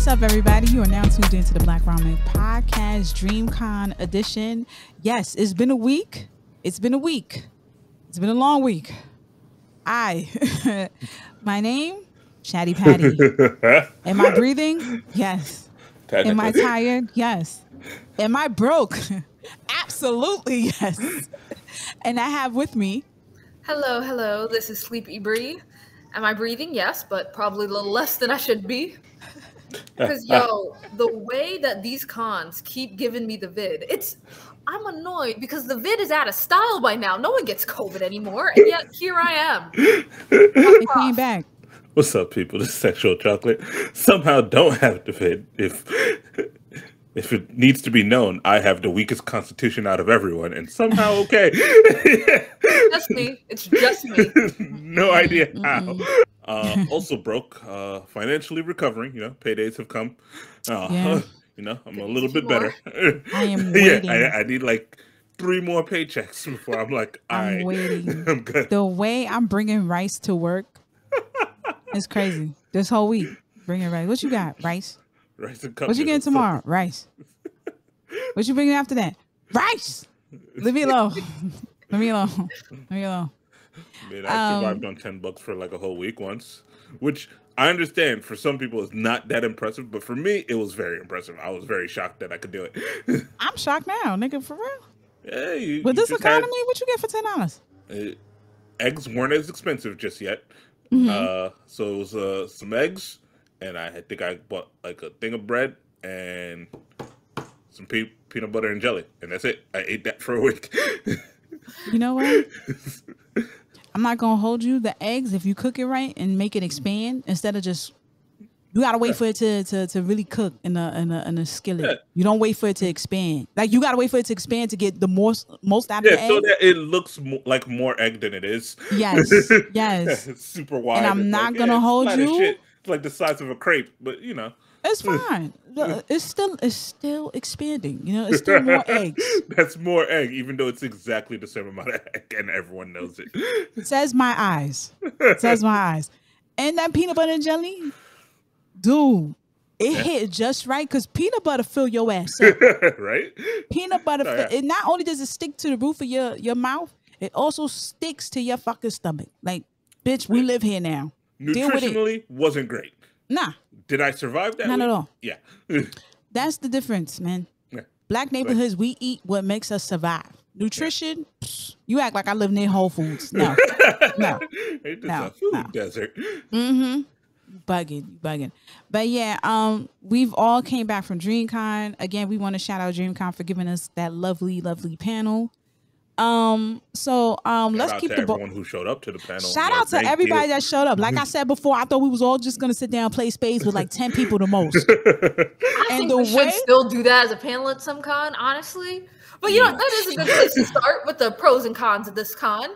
up, everybody? You are now tuned into the Black Ramen Podcast DreamCon edition. Yes, it's been a week. It's been a week. It's been a long week. My name, Chatty Patty. Am I breathing? Yes. Am I tired? Yes. Am I broke? Absolutely yes. And I have with me. Hello. This is Sleepy Bree. Am I breathing? Yes, but probably a little less than I should be. Because, the way that these cons keep giving me the vid, I'm annoyed because the vid is out of style by now. No one gets COVID anymore, and yet here I am. It came back. What's up, people? This is Sexual Chocolate. Somehow don't have the vid. If it needs to be known, I have the weakest constitution out of everyone, and somehow okay. Just me. It's just me. No idea how. Also broke. Financially recovering. Paydays have come. I'm a little bit better. I am waiting. Yeah, I need like 3 more paychecks before I'm like, I'm waiting. I'm good. The way I'm bringing rice to work is crazy. This whole week, bringing rice. What you got? Rice? Rice and cup What you getting tomorrow? Rice. What you bringing after that? Rice. Leave me alone. Leave me alone. Leave me alone. Man, I survived on $10 for like a whole week once, which I understand for some people is not that impressive, but for me it was very impressive. I was very shocked that I could do it. I'm shocked now, nigga, for real. Hey, with this economy, what you get for $10? Eggs weren't as expensive just yet. Mm-hmm. So it was some eggs, and I think I bought like a thing of bread and some peanut butter and jelly, and that's it. I ate that for a week. You know what? I'm not gonna hold you. The eggs, if you cook it right and make it expand, instead of just you gotta wait for it to really cook in a skillet. Yeah. You don't wait for it to expand. Like you gotta wait for it to expand to get the most out of the egg. So that it looks like more egg than it is. Yes. It's super wide. And I'm not gonna hold you. It's like the size of a crepe, but it's fine. It's still expanding. It's still more eggs. That's more egg, even though it's exactly the same amount of egg, and everyone knows it. Says my eyes. Says my eyes. And that peanut butter and jelly, dude, it hit just right because peanut butter fill your ass up. Right? Peanut butter. It not only does it stick to the roof of your mouth, it also sticks to your fucking stomach. Like, bitch, we live here now. Deal with it. Nutritionally, wasn't great. Nah. Did I survive that? Not at all. Yeah. That's the difference, man. Yeah. Black neighborhoods, we eat what makes us survive. Nutrition, you act like I live near Whole Foods. No. It's a food desert. Mm-hmm. Bugging. But yeah, we've all came back from DreamCon. Again, we want to shout out DreamCon for giving us that lovely, lovely panel. Let's keep the everyone who showed up to the panel. Shout out to everybody that showed up. Like I said before, I thought we was all just gonna sit down and play space with like 10 people the most. I think we should still do that as a panel at some con, honestly. But that is a good place to start with the pros and cons of this con.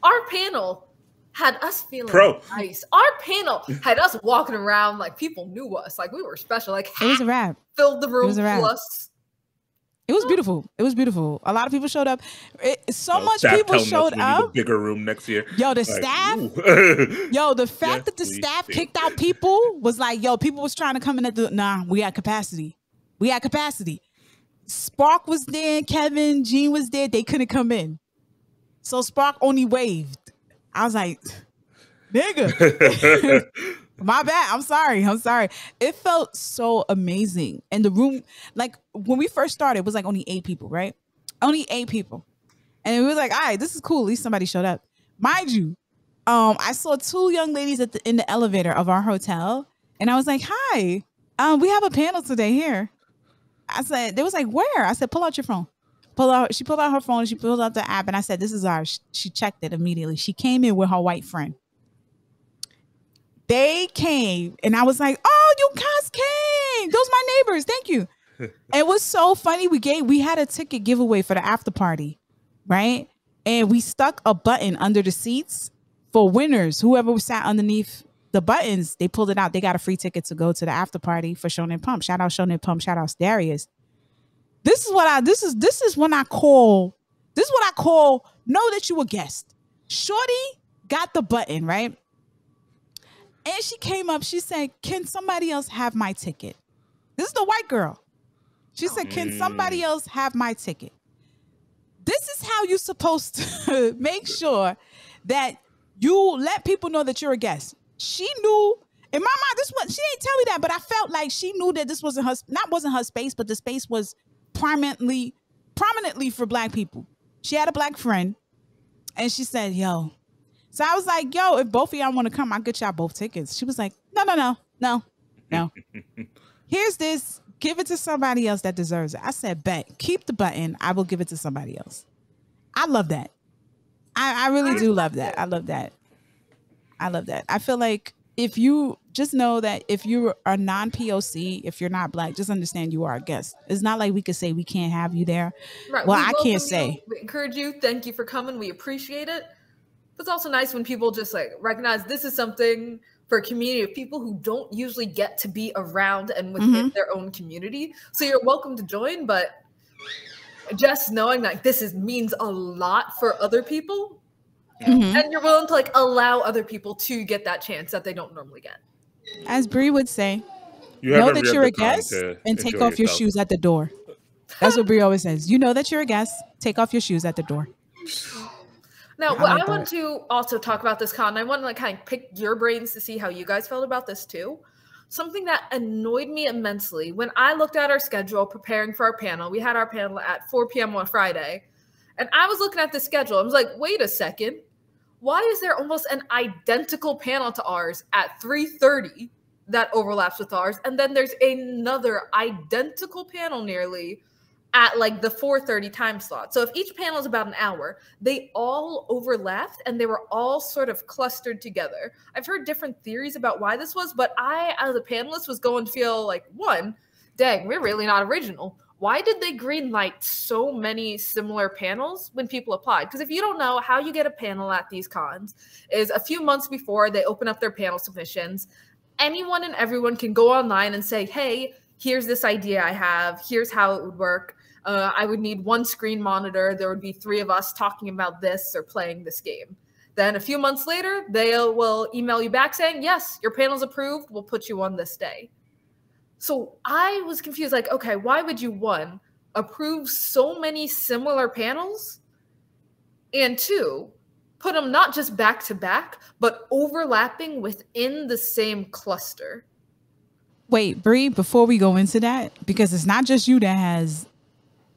Our panel had us feeling nice. Our panel had us walking around like people knew us, like we were special. Like it was a wrap. Filled the room plus. It was beautiful. It was beautiful. A lot of people showed up. Much people showed up. A bigger room next year. Yo, the staff. The fact that the staff kicked out people was like, people was trying to come in we had capacity. Spark was there. Kevin, Gene was there. They couldn't come in. So Spark only waved. I was like, nigga. My bad. I'm sorry. It felt so amazing. And the room, like when we first started, it was like only 8 people, right? Only 8 people. And it was like, all right, this is cool. At least somebody showed up. Mind you, I saw 2 young ladies in the elevator of our hotel. And I was like, hi, we have a panel today here. I said, they was like, where? I said, pull out your phone. She pulled out her phone and she pulled out the app. And I said, this is ours. She checked it immediately. She came in with her white friend. They came and I was like, oh, you guys came. Those my neighbors. Thank you. It was so funny. We had a ticket giveaway for the after party, right? And we stuck a button under the seats for winners. Whoever sat underneath the buttons, they pulled it out. They got a free ticket to go to the after party for Shonen Pump. Shout out Shonen Pump. Shout out Darius. This is what I call know that you a guest. Shorty got the button, right? And she came up, she said, can somebody else have my ticket? This is the white girl. She said, "Can somebody else have my ticket?" This is how you're supposed to make sure that you let people know that you're a guest. She knew in my mind she didn't tell me that, but I felt like she knew that this wasn't her space, but the space was prominently for black people. She had a black friend and she said, "Yo." So I was like, "Yo, if both of y'all want to come, I'll get y'all both tickets." She was like, No. Here's this. Give it to somebody else that deserves it. I said, "Bet. Keep the button. I will give it to somebody else." I love that. I really do love that. I love that. I feel like if you just know that if you are non-POC, if you're not black, just understand you are a guest. It's not like we could say we can't have you there. Right. Well, We I welcome can't you. say. We encourage you. Thank you for coming. We appreciate it. But it's also nice when people just like recognize this is something for a community of people who don't usually get to be around and within their own community. So you're welcome to join, but just knowing that this means a lot for other people, and you're willing to like allow other people to get that chance that they don't normally get. As Bree would say, You know have that every you're other a time guest to and take enjoy off your yourself. shoes at the door. That's what Bree always says. You know that you're a guest. Take off your shoes at the door. Now, I like I want that. to also talk about this con. I want to like kind of pick your brains to see how you guys felt about this too. Something that annoyed me immensely when I looked at our schedule preparing for our panel. We had our panel at 4 p.m. on Friday, and I was looking at the schedule. I was like, wait a second. Why is there almost an identical panel to ours at 3:30 that overlaps with ours? And then there's another identical panel nearly at like the 4:30 time slot. So if each panel is about an hour, they all overlapped and they were all sort of clustered together. I've heard different theories about why this was, but I, as a panelist, was going to feel like, one, dang, we're really not original. Why did they greenlight so many similar panels when people applied? Because if you don't know, how you get a panel at these cons is a few months before they open up their panel submissions, anyone and everyone can go online and say, hey, here's this idea I have. Here's how it would work. I would need one screen monitor. There would be 3 of us talking about this or playing this game. Then a few months later, they will email you back saying, yes, your panel's approved. We'll put you on this day. So I was confused, like, okay, why would you, 1, approve so many similar panels, and 2, put them not just back to back, but overlapping within the same cluster? Wait, Bree, before we go into that, because it's not just you that has,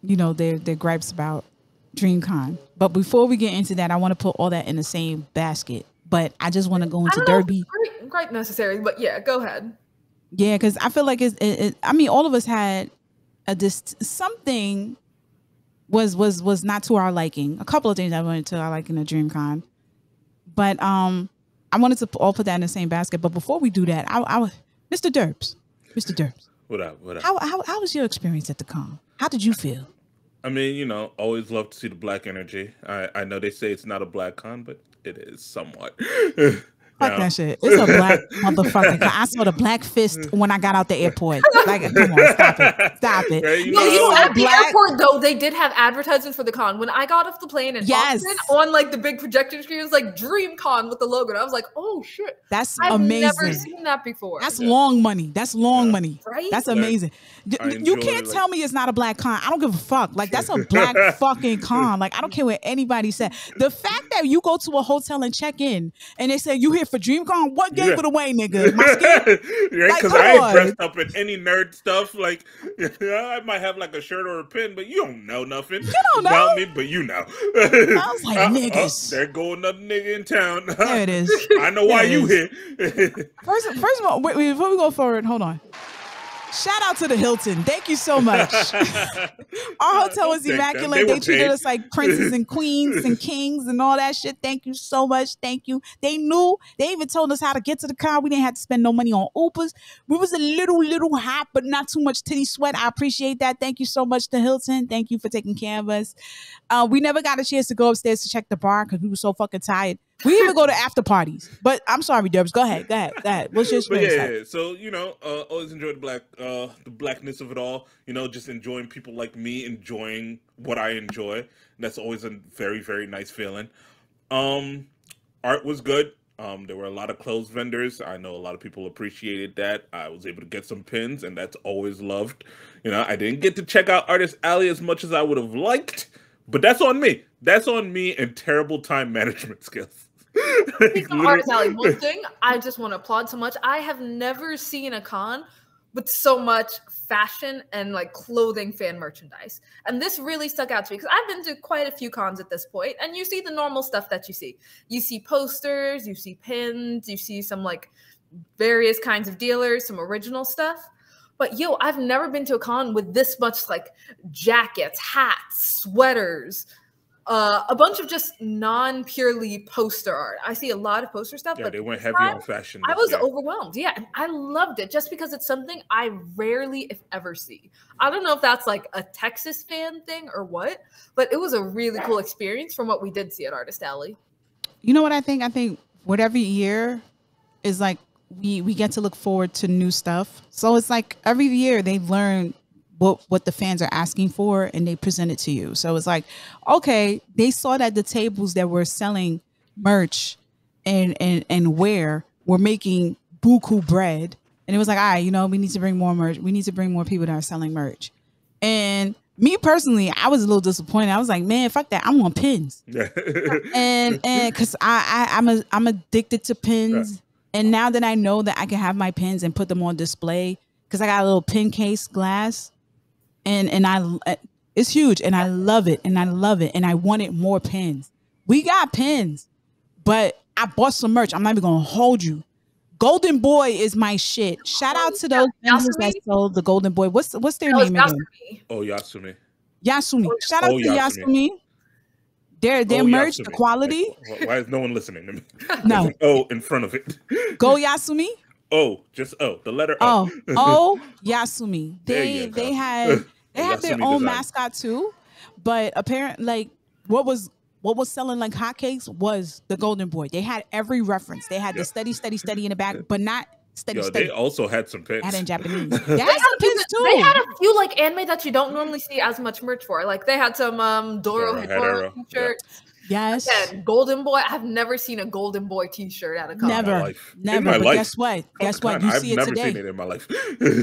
their gripes about DreamCon. But before we get into that, I want to put all that in the same basket. But I just want to go into Derby. Quite necessary, but yeah, go ahead. Yeah, because I feel like I mean, all of us had something was not to our liking. A couple of things I wanted to our liking at DreamCon, but I wanted to all put that in the same basket. But before we do that, I Mr. Derbs, What up? How was your experience at the con? How did you feel? I mean, always love to see the black energy. I know they say it's not a black con, but it is somewhat. Fuck that shit. It's a black motherfucking con. I saw the black fist when I got out the airport. Like, come on, stop it. Right, At the airport, though, they did have advertisements for the con. When I got off the plane in Austin, on like the big projector screen, it was like DreamCon with the logo. And I was like, oh shit. That's amazing. I've never amazing. seen that before. That's long money. That's long money. Right? That's amazing. You can't tell me it's not a black con. I don't give a fuck. Like, that's a black fucking con. Like, I don't care what anybody said. The fact that you go to a hotel and check in and they say you here for DreamCon, what gave it away, nigga? My skin? Right? Because I ain't dressed up in any nerd stuff. Like, I might have like a shirt or a pin, but you don't know nothing about me, but you know. I was like, niggas. There go another nigga in town. There it is. I know why you here. First of all, wait, before we go forward, hold on. Shout out to the Hilton. Thank you so much. Our hotel was immaculate. They treated us like princes and queens and kings and all that shit. Thank you so much. Thank you. They knew. They even told us how to get to the car. We didn't have to spend no money on Ubers. We was a little hot, but not too much titty sweat. I appreciate that. Thank you so much to Hilton. Thank you for taking care of us. We never got a chance to go upstairs to check the bar because we were so fucking tired. We even go to after parties. But I'm sorry, Dubs. Go ahead. What's your experience like? So, always enjoy the blackness of it all. Just enjoying people like me, enjoying what I enjoy. That's always a very, very nice feeling. Art was good. There were a lot of clothes vendors. I know a lot of people appreciated that. I was able to get some pins, and that's always loved. I didn't get to check out Artist Alley as much as I would have liked, but that's on me. That's on me and terrible time management skills. Speaking of Artist Alley, one thing I just want to applaud so much. I have never seen a con with so much fashion and like clothing fan merchandise. And this really stuck out to me because I've been to quite a few cons at this point, and you see the normal stuff that you see. You see posters, you see pins, you see some like various kinds of dealers, some original stuff. But I've never been to a con with this much like jackets, hats, sweaters, a bunch of just non-purely poster art. I see a lot of poster stuff, Yeah, but they went heavy on fashion. I was overwhelmed. Yeah, and I loved it just because it's something I rarely, if ever, see. I don't know if that's like a Texas fan thing or what, but it was a really cool experience from what we did see at Artist Alley. You know what I think? I think what every year is like we get to look forward to new stuff. So it's like every year they learn what the fans are asking for and they present it to you. So it's like, okay, they saw that the tables that were selling merch and wear were making buku bread. And it was like, all right, we need to bring more merch. We need to bring more people that are selling merch. And me personally, I was a little disappointed. I was like, man, fuck that. I want pins. and because I'm addicted to pins. And now that I know that I can have my pins and put them on display, because I got a little pin case glass. And it's huge, and I love it, and I wanted more pins. We got pins, but I bought some merch. I'm not even gonna hold you. Golden Boy is my shit. Shout out to those vendors that sold the Golden Boy. What's their name again? Oh, Yasumi. Yasumi. Shout out to Yasumi. Their merch, Yasumi. The quality. Why is no one listening to me? No. Oh, in front of it. Go Yasumi. Just the letter O. Yasumi. They had their own mascot too, but apparently, like what was selling like hotcakes was the Golden Boy. They had every reference. They had the steady in the back, but not steady. They also had some pins. Had in Japanese. They had some pins too. They had a few like anime that you don't normally see as much merch for. Like they had some Doro t-shirts. Yeah. Yes. Again, Golden Boy. I've never seen a Golden Boy T-shirt at a con. Never. But guess what? You see it today. I've never seen it in my life.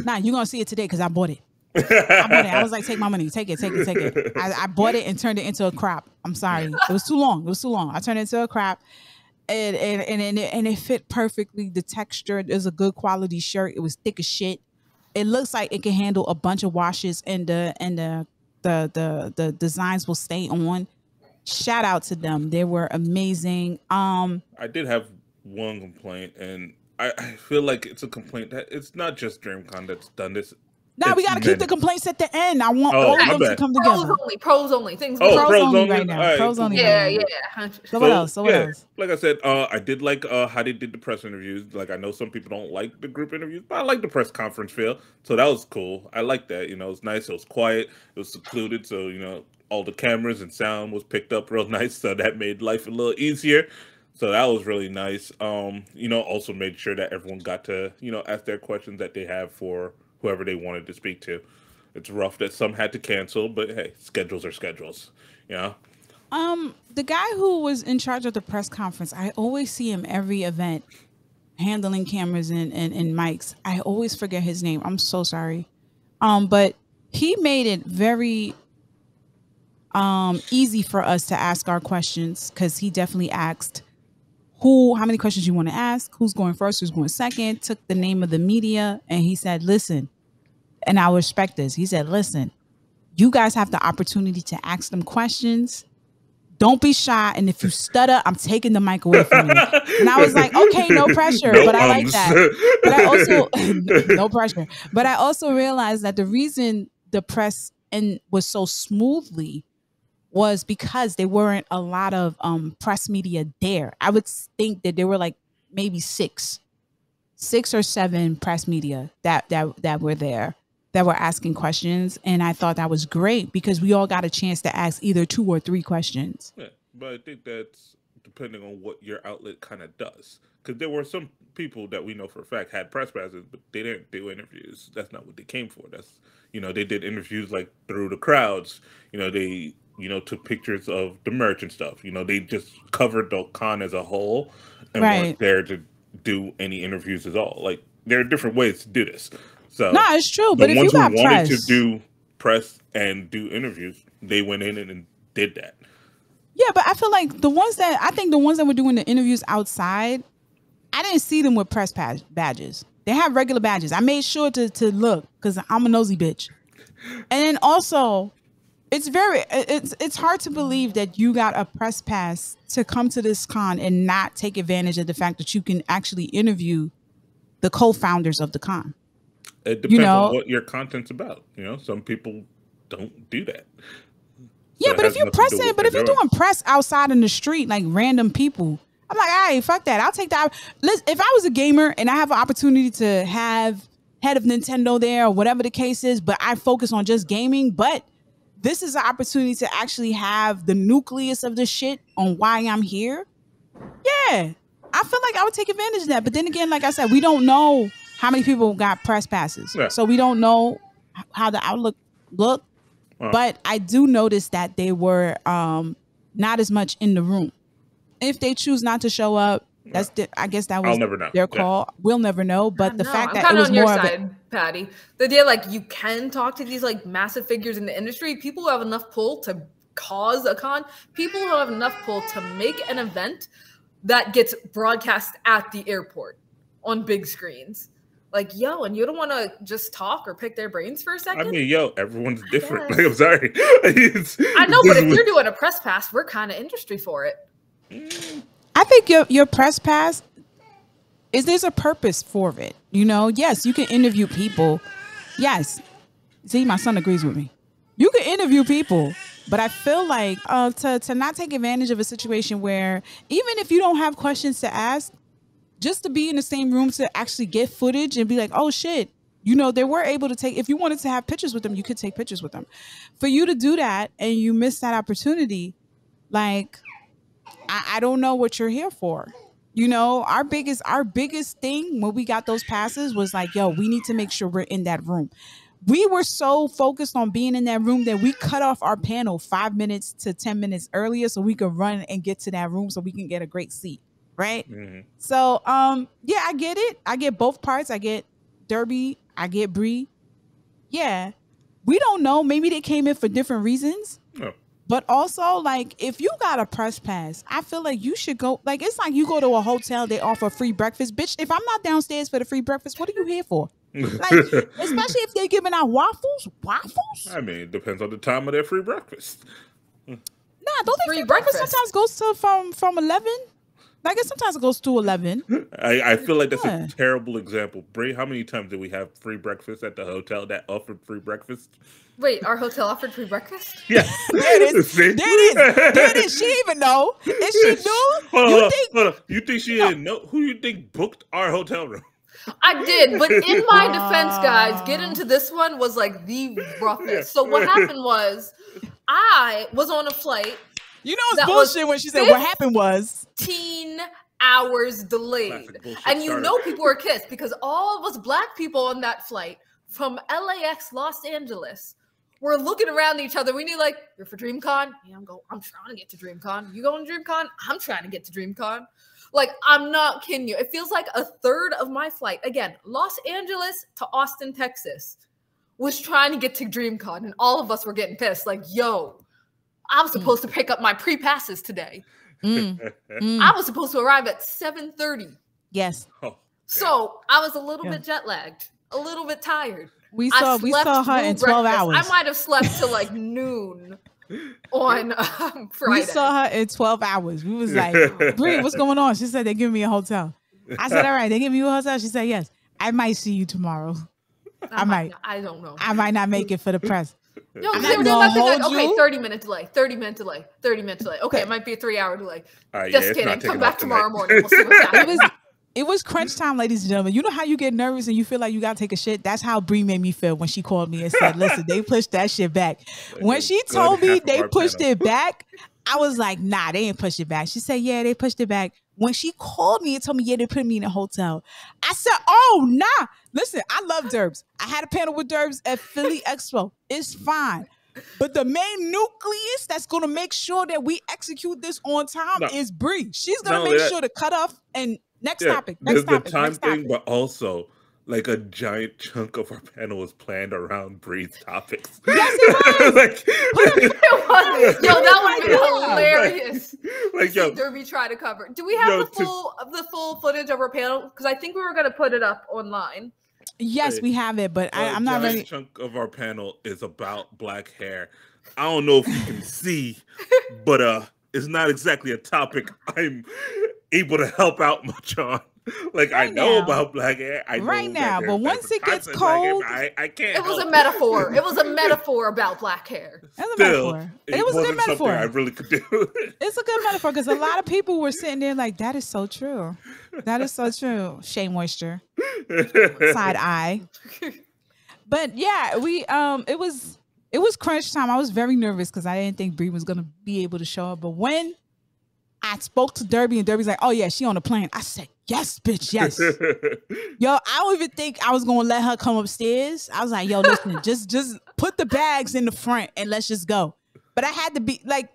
Nah, you're gonna see it today because I bought it. I was like, take my money, take it. I bought it and turned it into a crop. I'm sorry, it was too long. I turned it into a crop, and it fit perfectly. The texture is a good quality shirt. It was thick as shit. It looks like it can handle a bunch of washes, and the designs will stay on. Shout out to them. They were amazing. I did have one complaint, and I feel like it's a complaint that it's not just DreamCon that's done this. Now we gotta keep the complaints at the end. I want all of them to come together. Pros only. Things. Pros only right now. Right, pros only. Yeah. So what else? Like I said, I did like how they did the press interviews. Like I know some people don't like the group interviews, but I like the press conference feel. So that was cool. I like that. It was nice. It was quiet. It was secluded. So all the cameras and sound was picked up real nice. So that made life a little easier. So that was really nice. Also made sure that everyone got to ask their questions that they have for whoever they wanted to speak to. It's rough that some had to cancel, but hey, schedules are schedules. The guy who was in charge of the press conference, I always see him every event handling cameras and mics. I always forget his name. I'm so sorry. But he made it very easy for us to ask our questions, because he definitely asked how many questions you want to ask, who's going first, who's going second, took the name of the media, and he said, listen, and I respect this. He said, listen, you guys have the opportunity to ask them questions. Don't be shy. And if you stutter, I'm taking the mic away from you. And I was like, okay, no pressure. But I like that. But I also, no pressure. But I also realized that the reason the press was so smoothly was because there weren't a lot of press media there. I would think that there were like maybe six or seven press media that were there, that were asking questions. And I thought that was great because we all got a chance to ask either 2 or 3 questions. Yeah, but I think that's depending on what your outlet kind of does. Because there were some people that we know for a fact had press passes, but they didn't do interviews. That's not what they came for. That's, they did interviews like through the crowds. They took pictures of the merch and stuff. They just covered the con as a whole. and Right. weren't there to do any interviews at all. Like, there are different ways to do this. So No, it's true. the But if you ones who got wanted to press, do press and do interviews, they went in and did that. yeah, but I feel like the ones that were doing the interviews outside, I didn't see them with press badges. They have regular badges. I made sure to look because I'm a nosy bitch. And then also, it's hard to believe that you got a press pass to come to this con and not take advantage of the fact that you can actually interview the co-founders of the con. It depends on what your content's about. Some people don't do that. Yeah, but if you're pressing, but if you're doing press outside in the street, like random people, I'm like, all right, fuck that. I'll take that. Listen, if I was a gamer and I have an opportunity to have head of Nintendo there or whatever the case is, but I focus on just gaming, but this is an opportunity to actually have the nucleus of the shit on why I'm here. Yeah, I feel like I would take advantage of that. But then again, like I said, we don't know how many people got press passes. Yeah. So we don't know how the outlook looked. But I do notice that they were not as much in the room. If they choose not to show up, I guess that was their call. Yeah. We'll never know. But the fact that it was more of it, Patty, the idea like you can talk to these like massive figures in the industry, people who have enough pull to cause a con, people who have enough pull to make an event that gets broadcast at the airport on big screens. Like, yo, and you don't want to just talk or pick their brains for a second? I mean, yo, everyone's different. Like, I'm sorry. I know, but if you're doing a press pass, we're kind of industry for it. I think your press pass there's a purpose for it. Yes, you can interview people. Yes. See, my son agrees with me. You can interview people, but I feel like to not take advantage of a situation where even if you don't have questions to ask, just to be in the same room to actually get footage and be like, oh shit, they were able to take, if you wanted to have pictures with them, you could take pictures with them. For you to do that and you miss that opportunity, like, I don't know what you're here for. Our biggest thing when we got those passes was like, yo, we need to make sure we're in that room. We were so focused on being in that room that we cut off our panel 5 minutes to 10 minutes earlier so we could run and get to that room so we can get a great seat. Right. Mm-hmm. So, yeah, I get it. I get both parts. I get Derby. I get Bree. Yeah. We don't know. Maybe they came in for different reasons. Oh. But also, like, if you got a press pass, I feel like you should go. Like, it's like you go to a hotel, they offer free breakfast. Bitch, if I'm not downstairs for the free breakfast, what are you here for? Like, especially if they're giving out waffles. Waffles? I mean, it depends on the time of their free breakfast. Nah, don't they free breakfast sometimes goes to from 11? I guess sometimes it goes to 11. I feel like that's a terrible example. Bray, how many times did we have free breakfast at the hotel that offered free breakfast? Wait, our hotel offered free breakfast? Yeah. There it is. There it is. She didn't even know. If she knew, hold on. You think she didn't know? Who you think booked our hotel room? I did, but in my defense, guys, get into this one was like the roughest. Yeah. So what happened was I was on a flight. It's bullshit when she said what happened was 15 hours delayed. And people were kissed because all of us black people on that flight from LAX Los Angeles were looking around each other. We knew, like, you're for DreamCon? Yeah, I'm trying to get to DreamCon. You going to DreamCon? I'm trying to get to DreamCon. Like, I'm not kidding you. It feels like a third of my flight, again, Los Angeles to Austin, Texas, was trying to get to DreamCon. And all of us were getting pissed. Like, yo, I was supposed to pick up my pre-passes today. I was supposed to arrive at 7:30. Yes. Oh, so I was a little bit jet lagged, a little bit tired. We saw her in 12 hours. I might have slept till like noon on Friday. We saw her in 12 hours. We was like, Bree, what's going on? She said, they're giving me a hotel. I said, all right, they give you a hotel? She said, yes. I might see you tomorrow. I might. I don't know. I might not make it for the press. No, they were doing nothing like, okay, 30-minute delay, 30-minute delay, 30-minute delay. Okay, it might be a 3-hour delay. Just kidding. Come back tomorrow morning. We'll see what's happening. It was crunch time, ladies and gentlemen. You know how you get nervous and you feel like you got to take a shit? That's how Bree made me feel when she called me and said, listen, they pushed that shit back. When she told me they pushed it back, I was like, nah, they ain't pushed it back. She said, yeah, they pushed it back. When she called me and told me, yeah, they put me in a hotel, I said, oh, nah. Listen, I love Derbs. I had a panel with Derbs at Philly Expo. It's fine. But the main nucleus that's gonna make sure that we execute this on time is Bree. She's gonna make sure to cut off and next topic. There's the time thing, but also like a giant chunk of our panel was planned around Bree's topics. Yes, it was. Yo, that would be hilarious. Like, yo, Derby try to cover. Do we have the full footage of our panel? Because I think we were gonna put it up online. Yes, we have it, but I'm not ready. A chunk of our panel is about black hair. I don't know if you can see, but it's not exactly a topic I'm able to help out much on. Like, I know about black hair. I know now, but once it gets cold, I can't. It was a metaphor. It was a metaphor about black hair. Still, it was a good metaphor. I really could do. It's a good metaphor because a lot of people were sitting there like, "That is so true. That is so true." Shea Moisture, side eye. But yeah, we it was crunch time. I was very nervous because I didn't think Bree was gonna be able to show up. But when I spoke to Derby and Derby's like, "Oh yeah, she on the plane," I said, "Yes, bitch, yes." Yo, I don't even think I was gonna let her come upstairs. I was like, "Yo, listen, just put the bags in the front and let's just go." But I had to be like,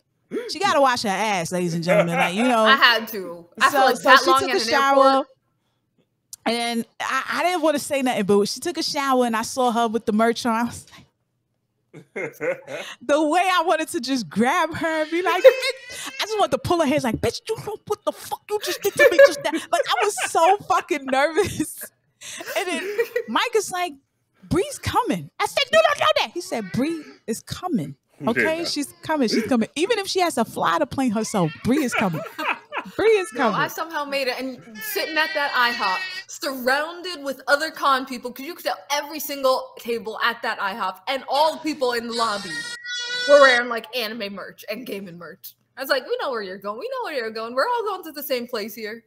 she got to wash her ass, ladies and gentlemen. Like, you know, I had to. I feel like so she took a shower. And I didn't want to say nothing, but she took a shower and I saw her with the merch on. I was like, the way I wanted to just grab her and be like, I just want to pull her hair like, bitch, you know what the fuck you just did to me just that. Like, I was so fucking nervous. And then Mike is like, Bree's coming. I said, do not know that. He said, Bree is coming. Okay, yeah. She's coming. She's coming. Even if she has to fly the plane herself, Bree is coming. Bree is coming. I somehow made it, and sitting at that IHOP, surrounded with other con people, because you could tell every single table at that IHOP, and all the people in the lobby were wearing like anime merch and gaming merch. I was like, we know where you're going. We know where you're going. We're all going to the same place here.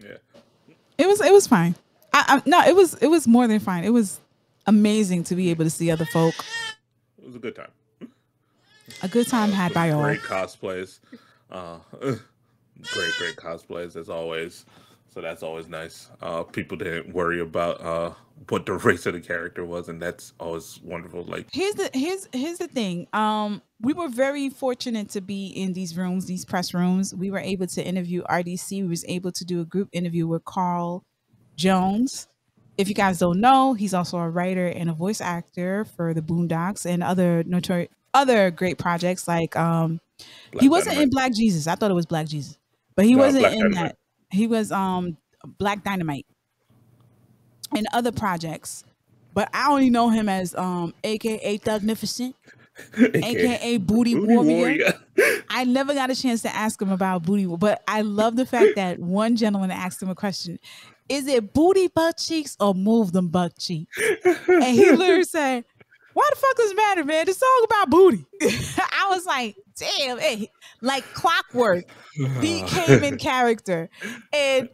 Yeah, it was fine. No, it was more than fine. It was amazing to be able to see other folk. It was a good time. A good time had by all. Great cosplays. Great cosplays as always. So that's always nice. People didn't worry about what the race of the character was, and that's always wonderful. Like here's the thing. We were very fortunate to be in these rooms, these press rooms. We were able to interview RDC. We was able to do a group interview with Carl Jones. If you guys don't know, he's also a writer and a voice actor for the Boondocks and other great projects like he wasn't in Black Jesus. I thought it was Black Jesus. But he wasn't in Dynamite. That. He was Black Dynamite and other projects. But I only know him as AKA Thugnificent, AKA Booty Warrior. I never got a chance to ask him about Booty, but I love the fact that one gentleman asked him a question. Is it booty butt cheeks or move them butt cheeks? And he literally said, why the fuck does it matter, man? It's all about booty. I was like, damn, hey, like clockwork. He came in character. And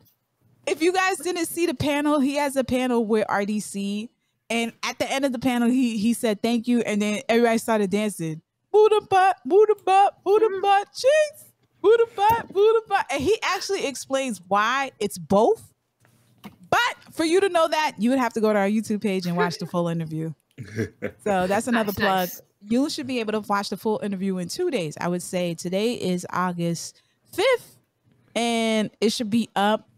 if you guys didn't see the panel, he has a panel with RDC. And at the end of the panel, he said, thank you. And then everybody started dancing. Booty butt, cheeks. Booty butt. And he actually explains why it's both. But for you to know that, you would have to go to our YouTube page and watch the full interview. So that's another plug. Nice. You should be able to watch the full interview in 2 days. I would say today is August 5th, and it should be up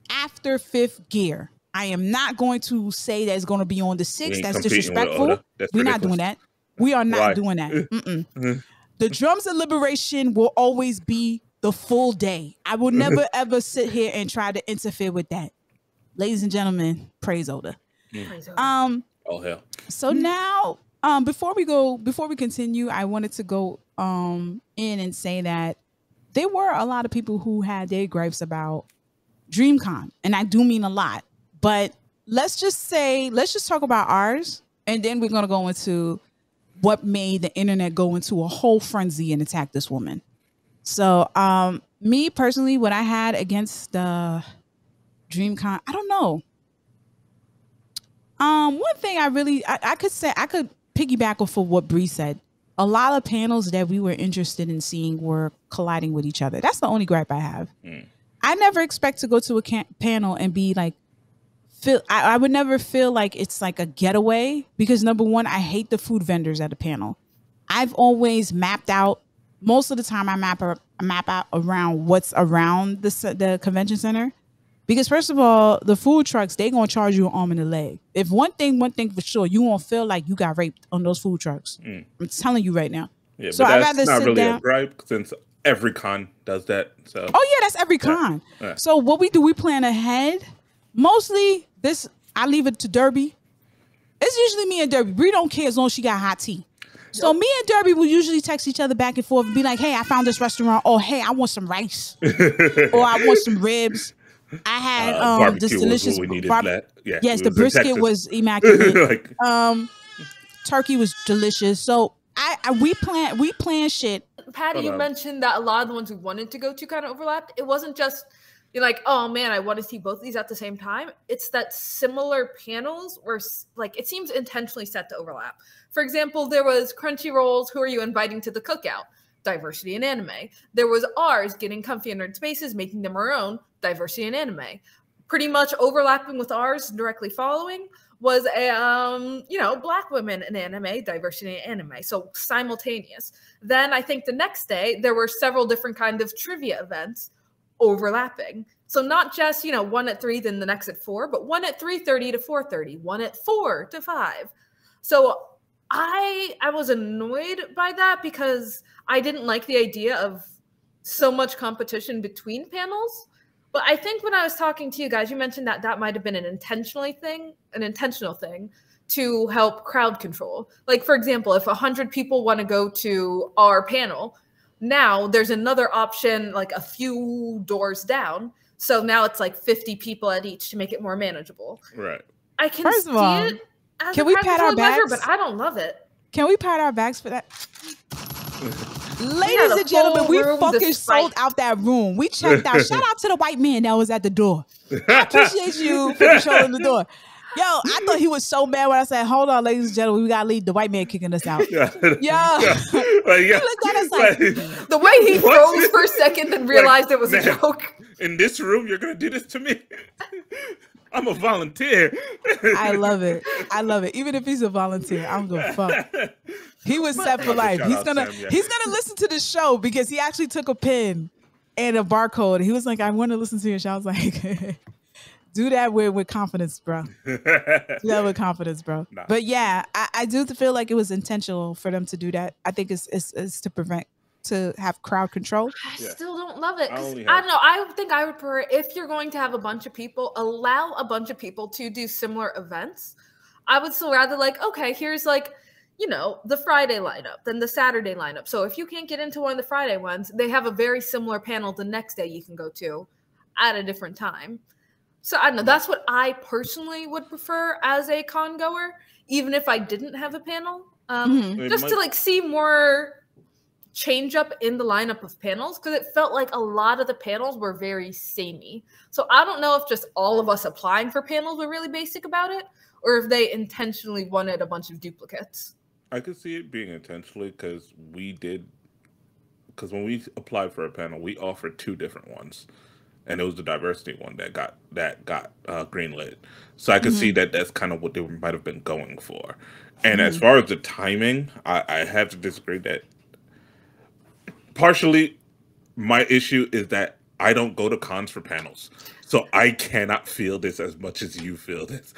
after 5th gear. I am not going to say that it's going to be on the 6th. That's disrespectful. We're not doing that. We are not doing that. The Drums of Liberation will always be the full day. I will never, ever sit here and try to interfere with that. Ladies and gentlemen, praise Oda. Oh hell. So now, before we continue, I wanted to go in and say that there were a lot of people who had their gripes about DreamCon, and I do mean a lot. But let's just talk about ours, and then we're gonna go into what made the internet go into a whole frenzy and attack this woman. So, me personally, what I had against the DreamCon, I don't know. One thing I could say, I could piggyback off of what Bree said. A lot of panels that we were interested in seeing were colliding with each other. That's the only gripe I have. I never expect to go to a panel and be like, I would never feel like it's like a getaway because number one, I hate the food vendors at a panel. I've always mapped out. Most of the time, I map out around what's around the convention center. Because first of all, the food trucks, they gonna charge you an arm and a leg. If one thing for sure, you won't feel like you got raped on those food trucks. I'm telling you right now. Yeah, So but I'd that's rather not sit really down. a gripe since every con does that. So Oh yeah, that's every con. Yeah. So what we do, we plan ahead. Mostly this, I leave it to Derby. It's usually me and Derby. Bree don't care as long as she got hot tea. So me and Derby will usually text each other back and forth and be like, hey, I found this restaurant. Or hey, I want some rice. Or I want some ribs. I had this delicious yes, the brisket was immaculate. Turkey was delicious. So we plan shit. Patty, you mentioned that a lot of the ones we wanted to go to kind of overlapped. It wasn't just you're like, oh man, I want to see both of these at the same time. It's that similar panels were like it seems intentionally set to overlap. For example, there was Crunchyroll's Who Are You Inviting to the Cookout? Diversity in anime. There was ours, Getting Comfy in Nerd Spaces, Making Them Our Own, diversity in anime. Pretty much overlapping with ours, directly following, was a Black women in anime, diversity in anime. So simultaneous. Then I think the next day there were several different kind of trivia events overlapping. So not just, one at 3, then the next at 4, but one at 3:30 to 4:30, one at 4 to 5. So I was annoyed by that because I didn't like the idea of so much competition between panels. But I think when I was talking to you guys, you mentioned that that might have been an intentional thing to help crowd control. Like, for example, if 100 people want to go to our panel, now there's another option like a few doors down. So now it's like 50 people at each to make it more manageable. Right. I can see it. Can we pat our bags? But I don't love it. Can we pat our bags for that? Ladies and gentlemen, we fucking sold out that room. We checked out. Shout out to the white man that was at the door. I appreciate you for controlling the door. Yo, I thought he was so mad when I said, hold on, ladies and gentlemen, we got to leave the white man kicking us out. Yo. He looked at us like, the way he froze for a second and realized it was a joke. In this room, you're going to do this to me? I'm a volunteer. I love it. Even if he's a volunteer, I'm gonna fuck. He was set for life. He's gonna listen to the show because he actually took a pen and a barcode. He was like, I want to listen to your show. I was like, do that with confidence, bro. Do that with confidence, bro. Nah. But yeah, I do feel like it was intentional for them to do that. I think it's to have crowd control. I still don't love it. I don't know. I think I would prefer if you're going to have a bunch of people, allow a bunch of people to do similar events. I would still rather okay, here's the Friday lineup, then the Saturday lineup. So if you can't get into one of the Friday ones, they have a very similar panel the next day you can go to at a different time. So I don't know. That's what I personally would prefer as a con goer, even if I didn't have a panel. Just to see more change up in the lineup of panels, because it felt like a lot of the panels were very samey. So I don't know if just all of us applying for panels were really basic about it, or if they intentionally wanted a bunch of duplicates. I could see it being intentionally because when we applied for a panel, we offered 2 different ones, and it was the diversity one that got greenlit. So I could see that that's kind of what they might have been going for. And as far as the timing, I have to disagree that. Partially, my issue is that I don't go to cons for panels. So I cannot feel this as much as you feel this.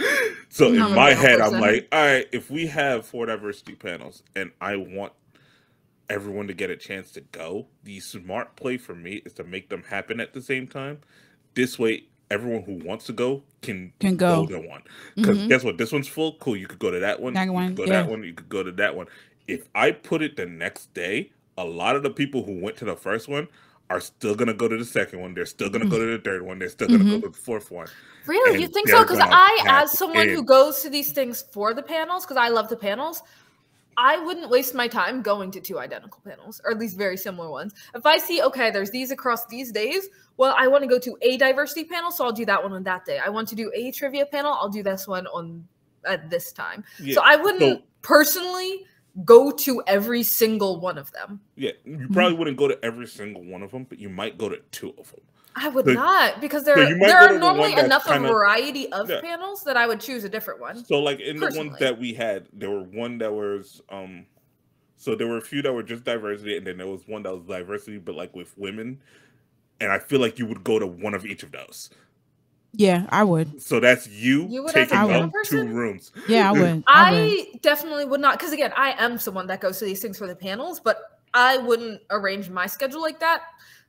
So in my head, I'm like, all right, if we have 4 diversity panels and I want everyone to get a chance to go, the smart play for me is to make them happen at the same time. This way, everyone who wants to go can go to one. Because guess what? This one's full. Cool. You could go to that one. You could go to that one. You could go to that one. If I put it the next day, a lot of the people who went to the first one are still going to go to the second one. They're still going to go to the third one. They're still going to go to the fourth one. Really? You think so? Because as someone who goes to these things for the panels, because I love the panels, I wouldn't waste my time going to 2 identical panels, or at least very similar ones. If I see, okay, there's these across these days, well, I want to go to a diversity panel, so I'll do that one on that day. I want to do a trivia panel, I'll do this one at this time. Yeah. So I wouldn't personally go to every single one of them. Yeah, you probably wouldn't go to every single one of them, but you might go to 2 of them. I would not, because there are normally enough of a variety of panels that I would choose a different one. So in the ones that we had, there were one that was So there were a few that were just diversity, and then there was one that was diversity, but like with women. And I feel like you would go to one of each of those. Yeah, I would. So that's you would as a taking male up 2 person? rooms. Yeah, I would. I definitely would not, because again, I am someone that goes to these things for the panels, but I wouldn't arrange my schedule like that.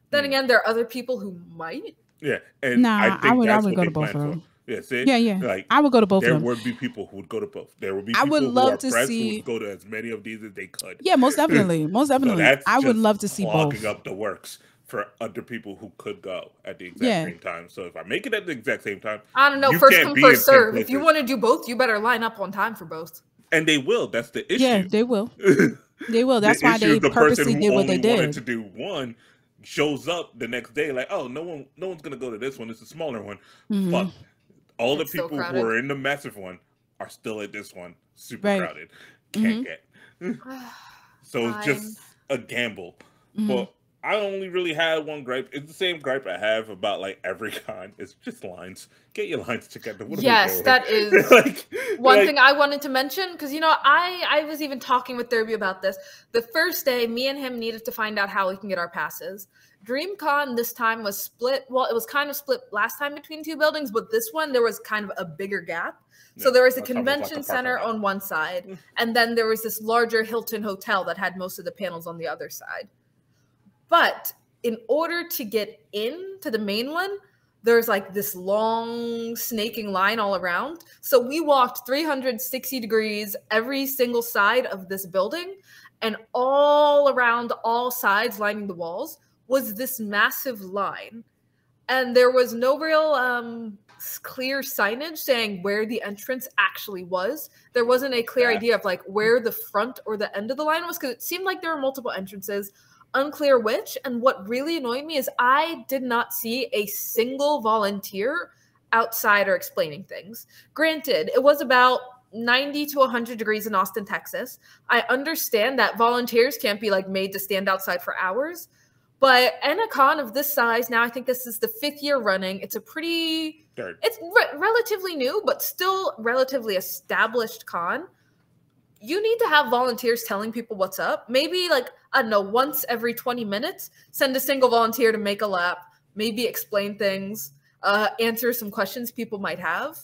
Then again, there are other people who might. Yeah, and I Nah, think I that's would what go they to both plan of for. them. Yeah, see? Yeah. Like, I would go to both there of them. would be people who would go to both. There would be I people would who love are to pressed who see. would go to as many of these as they could. Yeah, most definitely. Most So definitely. that's I would just love to see clogging both. up the works for other people who could go at the exact Yeah. same time. So if I make it at the exact same time, I don't know. you First can't come, be first in 10 serve. If you places. want to do both, you better line up on time for both. And they will. That's the issue. Yeah, they will. They will. That's The why issue they is the person purposely who did what they only wanted did. to do one shows up the next day like, oh, no one's gonna go to this one. It's a smaller one. Fuck. All It's the still people who crowded. are in the massive one are still at this one. Super Right. crowded. Can't get. So it's just a gamble. But I only really had one gripe. It's the same gripe I have about like every con. It's just lines. Get your lines together. What are we Yes, doing? that is one thing I wanted to mention, because I was even talking with Derby about this. The first day, me and him needed to find out how we can get our passes. DreamCon this time was split. Well, it was kind of split last time between 2 buildings, but this one there was kind of a bigger gap. So there was a convention center on one side, and then there was this larger Hilton hotel that had most of the panels on the other side. But in order to get into the main one, there's like this long snaking line all around. So we walked 360 degrees every single side of this building, and all around all sides lining the walls was this massive line. And there was no real clear signage saying where the entrance actually was. There wasn't a clear idea of like where the front or the end of the line was, because it seemed like there were multiple entrances, unclear which. And what really annoyed me is I did not see a single volunteer outside or explaining things. Granted, it was about 90 to 100 degrees in Austin, Texas. I understand that volunteers can't be like made to stand outside for hours, but in a con of this size, now I think this is the 5th year running. It's a pretty, it's relatively new, but still relatively established con. You need to have volunteers telling people what's up. Maybe like, I don't know, once every 20 minutes, send a single volunteer to make a lap, maybe explain things, answer some questions people might have.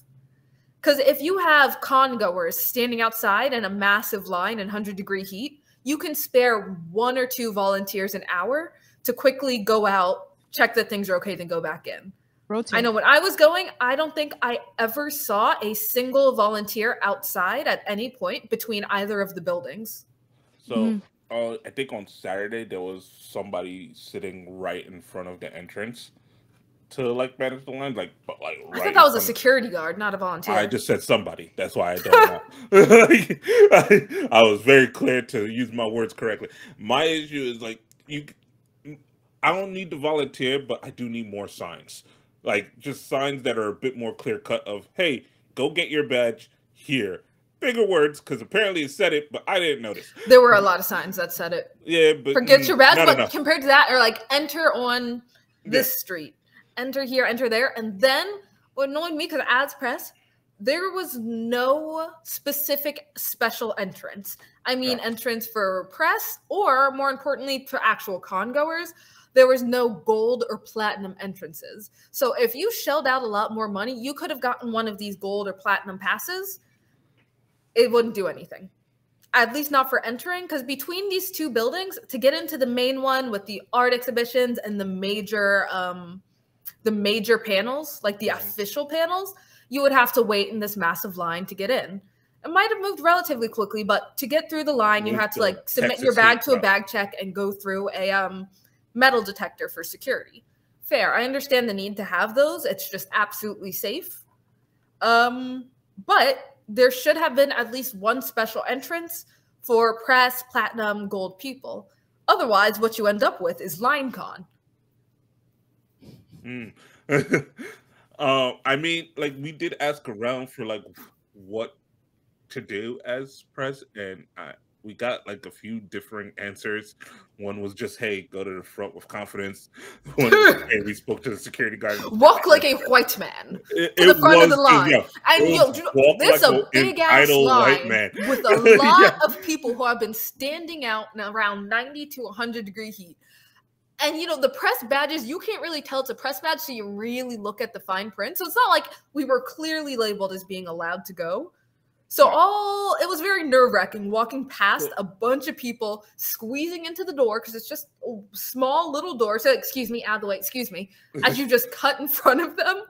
Because if you have con goers standing outside in a massive line in 100-degree heat, you can spare 1 or 2 volunteers an hour to quickly go out, check that things are okay, then go back in. Rotate. I know when I was going, I don't think I ever saw a single volunteer outside at any point between either of the buildings. So I think on Saturday there was somebody sitting right in front of the entrance to like manage the lines, like right. I thought that was a security guard, not a volunteer. I just said somebody. That's why I don't know. I was very clear to use my words correctly. My issue is like I don't need to volunteer, but I do need more signs. Like just signs that are a bit more clear cut of, hey, go get your badge here. Bigger words, because apparently it said it, but I didn't notice. There were a lot of signs that said it. Yeah, but forget your badge, but enough. Compared to that, or like enter on this street, enter here, enter there. And then what annoyed me, because as press, there was no specific special entrance. I mean, entrance for press, or more importantly, for actual con goers. There was no gold or platinum entrances. So if you shelled out a lot more money, you could have gotten one of these gold or platinum passes. It wouldn't do anything. At least not for entering, because between these 2 buildings, to get into the main one with the art exhibitions and the major panels, like the official panels, you would have to wait in this massive line to get in. It might have moved relatively quickly, but to get through the line, you had to like submit your bag to a bag check and go through a metal detector for security. Fair. I understand the need to have those. It's just absolutely safe. But there should have been at least one special entrance for press, platinum, gold people. Otherwise, what you end up with is LineCon. I mean, like we did ask around for like what to do as press, and we got like a few different answers. One was just, "Hey, go to the front with confidence." One was, "Hey, we spoke to the security guard. Walk like a white man to the front of the line." And there's a big ass line with a lot of people who have been standing out in around 90 to 100 degree heat. And the press badges, you can't really tell it's a press badge, so you really look at the fine print. So it's not like we were clearly labeled as being allowed to go. So it was very nerve-wracking walking past a bunch of people squeezing into the door, because it's just a small little door. So excuse me, out of the way, excuse me, as you just cut in front of them.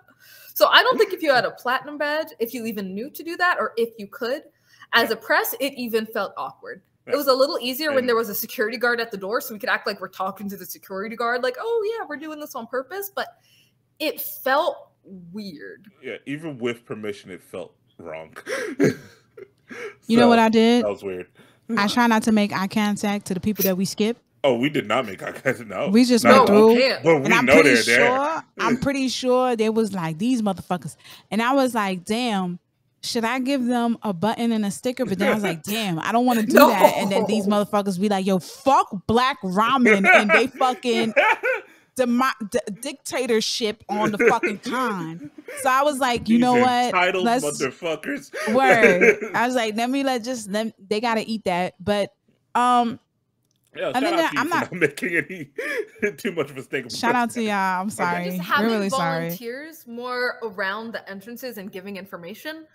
So I don't think if you had a platinum badge, if you even knew to do that, or if you could, as a press, it even felt awkward. It was a little easier when there was a security guard at the door, so we could act like we're talking to the security guard, like, "Oh yeah, we're doing this on purpose," but it felt weird. Yeah, even with permission, it felt wrong. You know what I did? That was weird. I try not to make eye contact to the people that we skip. Oh, we did not make eye contact. No, we just went through. But we know they're there. I'm pretty sure they was like, these motherfuckers, and I was like, damn. Should I give them a button and a sticker? But then I was like, damn, I don't want to do that. And then these motherfuckers be like, yo, fuck black ramen. And they fucking dictatorship on the fucking con. So I was like, you know what? Let's motherfuckers. Word. I was like, they got to eat that. But, yeah, I'm not making any too much of a mistake. Shout out to y'all. I'm sorry. Just having really volunteers more around the entrances and giving information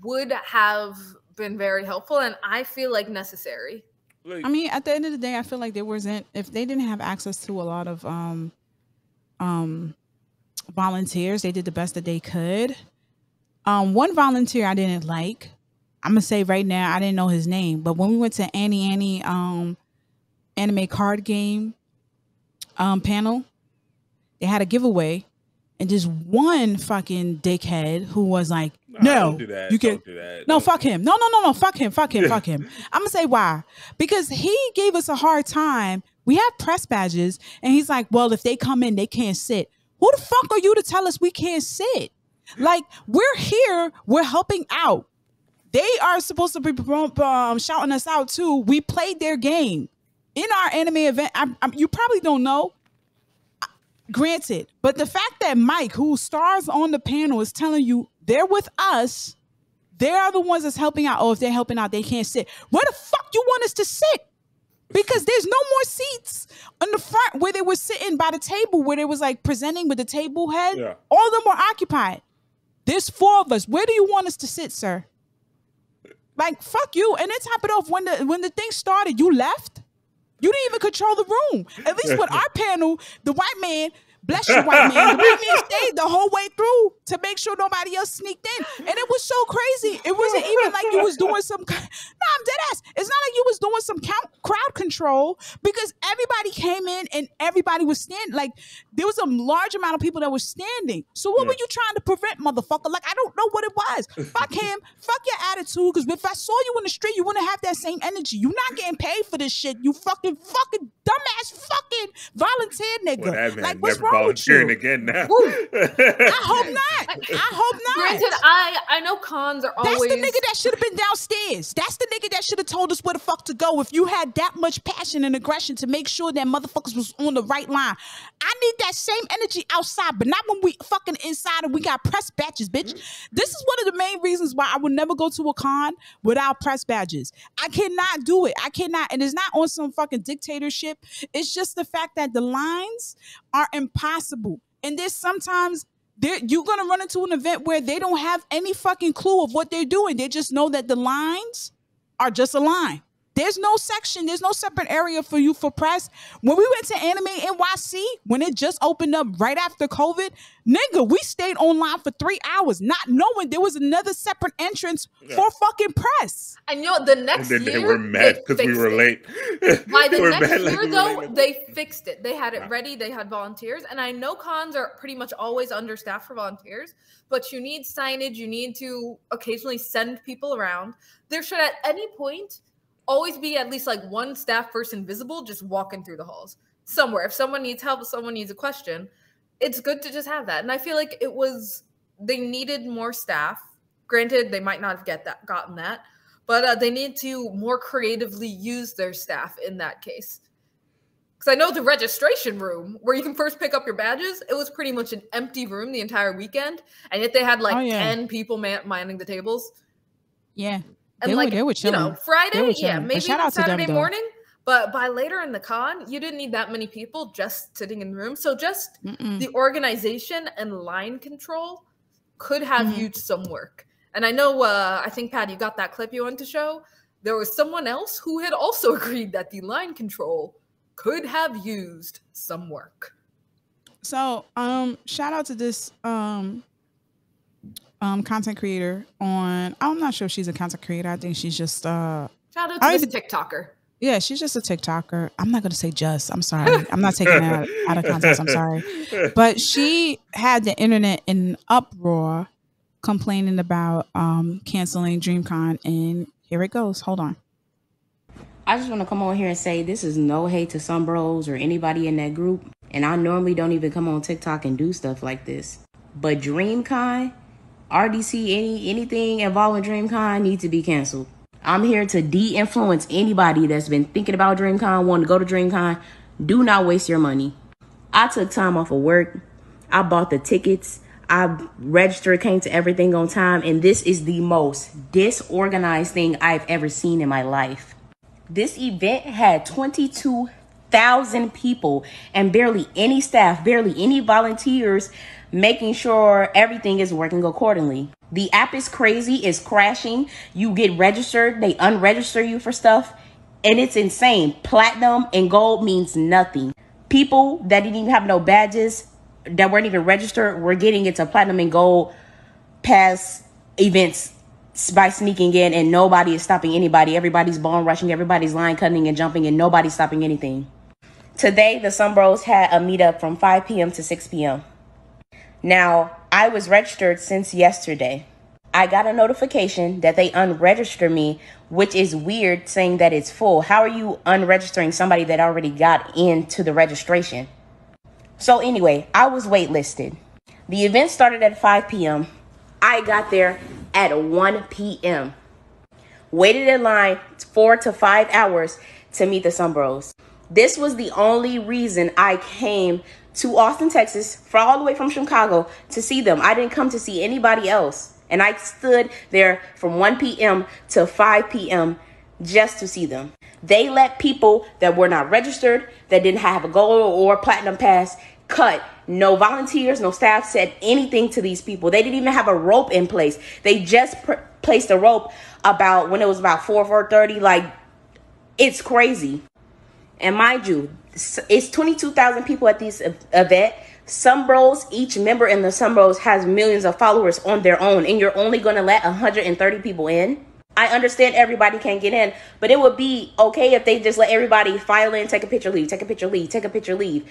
would have been very helpful, and I feel like necessary. I mean, at the end of the day, I feel like if they didn't have access to a lot of volunteers, they did the best that they could. One volunteer I didn't like. I'm gonna say right now, I didn't know his name, but when we went to Annie anime card game panel, they had a giveaway, and just one fucking dickhead who was like, "No, don't do that. You can don't do that. No, fuck him. No, fuck him. Fuck him. I'm gonna say why, because he gave us a hard time. We have press badges, and he's like, well, if they come in, they can't sit. Who the fuck are you to tell us we can't sit? Like, we're here, we're helping out. They are supposed to be shouting us out too. We played their game in our anime event. You probably don't know. Granted, but the fact that Mike, who stars on the panel, is telling you they're with us, they are the ones that's helping out. Oh, if they're helping out, they can't sit. Where the fuck you want us to sit? Because there's no more seats on the front where they were sitting by the table, where they was like presenting with the table head. Yeah. All of them were occupied. There's 4 of us. Where do you want us to sit, sir? Like, fuck you. And then top it off, when the thing started, you left. You didn't even control the room. At least with our panel, the white man, bless you, white man, the white man stayed the whole way through to make sure nobody else sneaked in. And it was so crazy. It wasn't even like you was doing some, no, I'm dead ass. It's not like you was doing some crowd control, because everybody came in and everybody was standing. Like, there was a large amount of people that were standing. So what were you trying to prevent, motherfucker? Like, I don't know what it was. Fuck him. Fuck your attitude. Because if I saw you in the street, you wouldn't have that same energy. You're not getting paid for this shit. You fucking dumbass fucking volunteer nigga. Well, like, what's wrong with you? Again now. I hope not. I hope not. Granted, I know cons are always. That's the nigga that should have been downstairs. That's the nigga that should have told us where the fuck to go. If you had that much passion and aggression to make sure that motherfuckers was on the right line. I need that same energy outside, but not when we fucking inside and we got press badges, bitch. This is one of the main reasons why I would never go to a con without press badges. I cannot do it. I cannot. And it's not on some fucking dictatorship. It's just the fact that the lines are impossible. And there's sometimes you're going to run into an event where they don't have any fucking clue of what they're doing. They just know that the lines are just a line. There's no section. There's no separate area for you for press. When we went to Anime NYC, when it just opened up right after COVID, nigga, we stayed online for 3 hours, not knowing there was another separate entrance for fucking press. And you know, the next year, they were mad because we were late. By the next year, though, they fixed it. They had it ready. They had volunteers. And I know cons are pretty much always understaffed for volunteers, but you need signage. You need to occasionally send people around. There should at any point always be at least like one staff person visible just walking through the halls somewhere. If someone needs help, if someone needs a question, it's good to just have that. And I feel like they needed more staff. Granted, they might not have gotten that, but they need to more creatively use their staff in that case. Because I know the registration room where you can first pick up your badges, it was pretty much an empty room the entire weekend, and yet they had like 10 people manning the tables. Yeah. And they were chilling. Friday, maybe even Saturday morning. But by later in the con, you didn't need that many people just sitting in the room. So just the organization and line control could have used some work. And I know, I think, Pat, you got that clip you wanted to show. There was someone else who had also agreed that the line control could have used some work. So, shout out to this content creator on, I'm not sure if she's a content creator. I think she's just shout out to this TikToker. Yeah, she's just a TikToker. I'm not going to say just. I'm sorry. I'm not taking that out of context. I'm sorry. But she had the internet in uproar complaining about canceling DreamCon. And here it goes. Hold on. I just want to come on here and say this is no hate to some bros or anybody in that group. And I normally don't even come on TikTok and do stuff like this. But DreamCon, RDC, anything involving DreamCon needs to be canceled. I'm here to de-influence anybody that's been thinking about DreamCon, wanting to go to DreamCon. Do not waste your money. I took time off of work. I bought the tickets. I registered, came to everything on time. And this is the most disorganized thing I've ever seen in my life. This event had 22,000 people and barely any staff, barely any volunteers, making sure everything is working accordingly. The app is crazy, it's crashing. You get registered, they unregister you for stuff, and it's insane. Platinum and gold means nothing. People that didn't even have no badges, that weren't even registered, were getting into platinum and gold pass events by sneaking in, and nobody is stopping anybody. Everybody's bone rushing, everybody's line cutting and jumping, and nobody's stopping anything. Today, the Sun Bros had a meetup from 5 p.m. to 6 p.m. Now, I was registered since yesterday. I got a notification that they unregistered me, which is weird, saying that it's full. How are you unregistering somebody that already got into the registration? So anyway, I was waitlisted. The event started at 5 p.m. I got there at 1 p.m. Waited in line 4 to 5 hours to meet the Sun Bros. This was the only reason I came to Austin, Texas, all the way from Chicago to see them. I didn't come to see anybody else. And I stood there from 1 p.m. to 5 p.m. just to see them. They let people that were not registered, that didn't have a gold or platinum pass, cut. No volunteers, no staff said anything to these people. They didn't even have a rope in place. They just placed a rope about when it was about 4:30. Like, it's crazy. And mind you, it's 22,000 people at this event. Sun Bros, each member in the Sun Bros has millions of followers on their own, and you're only going to let 130 people in. I understand everybody can't get in, but it would be okay if they just let everybody file in, take a picture, leave, take a picture, leave, take a picture, leave.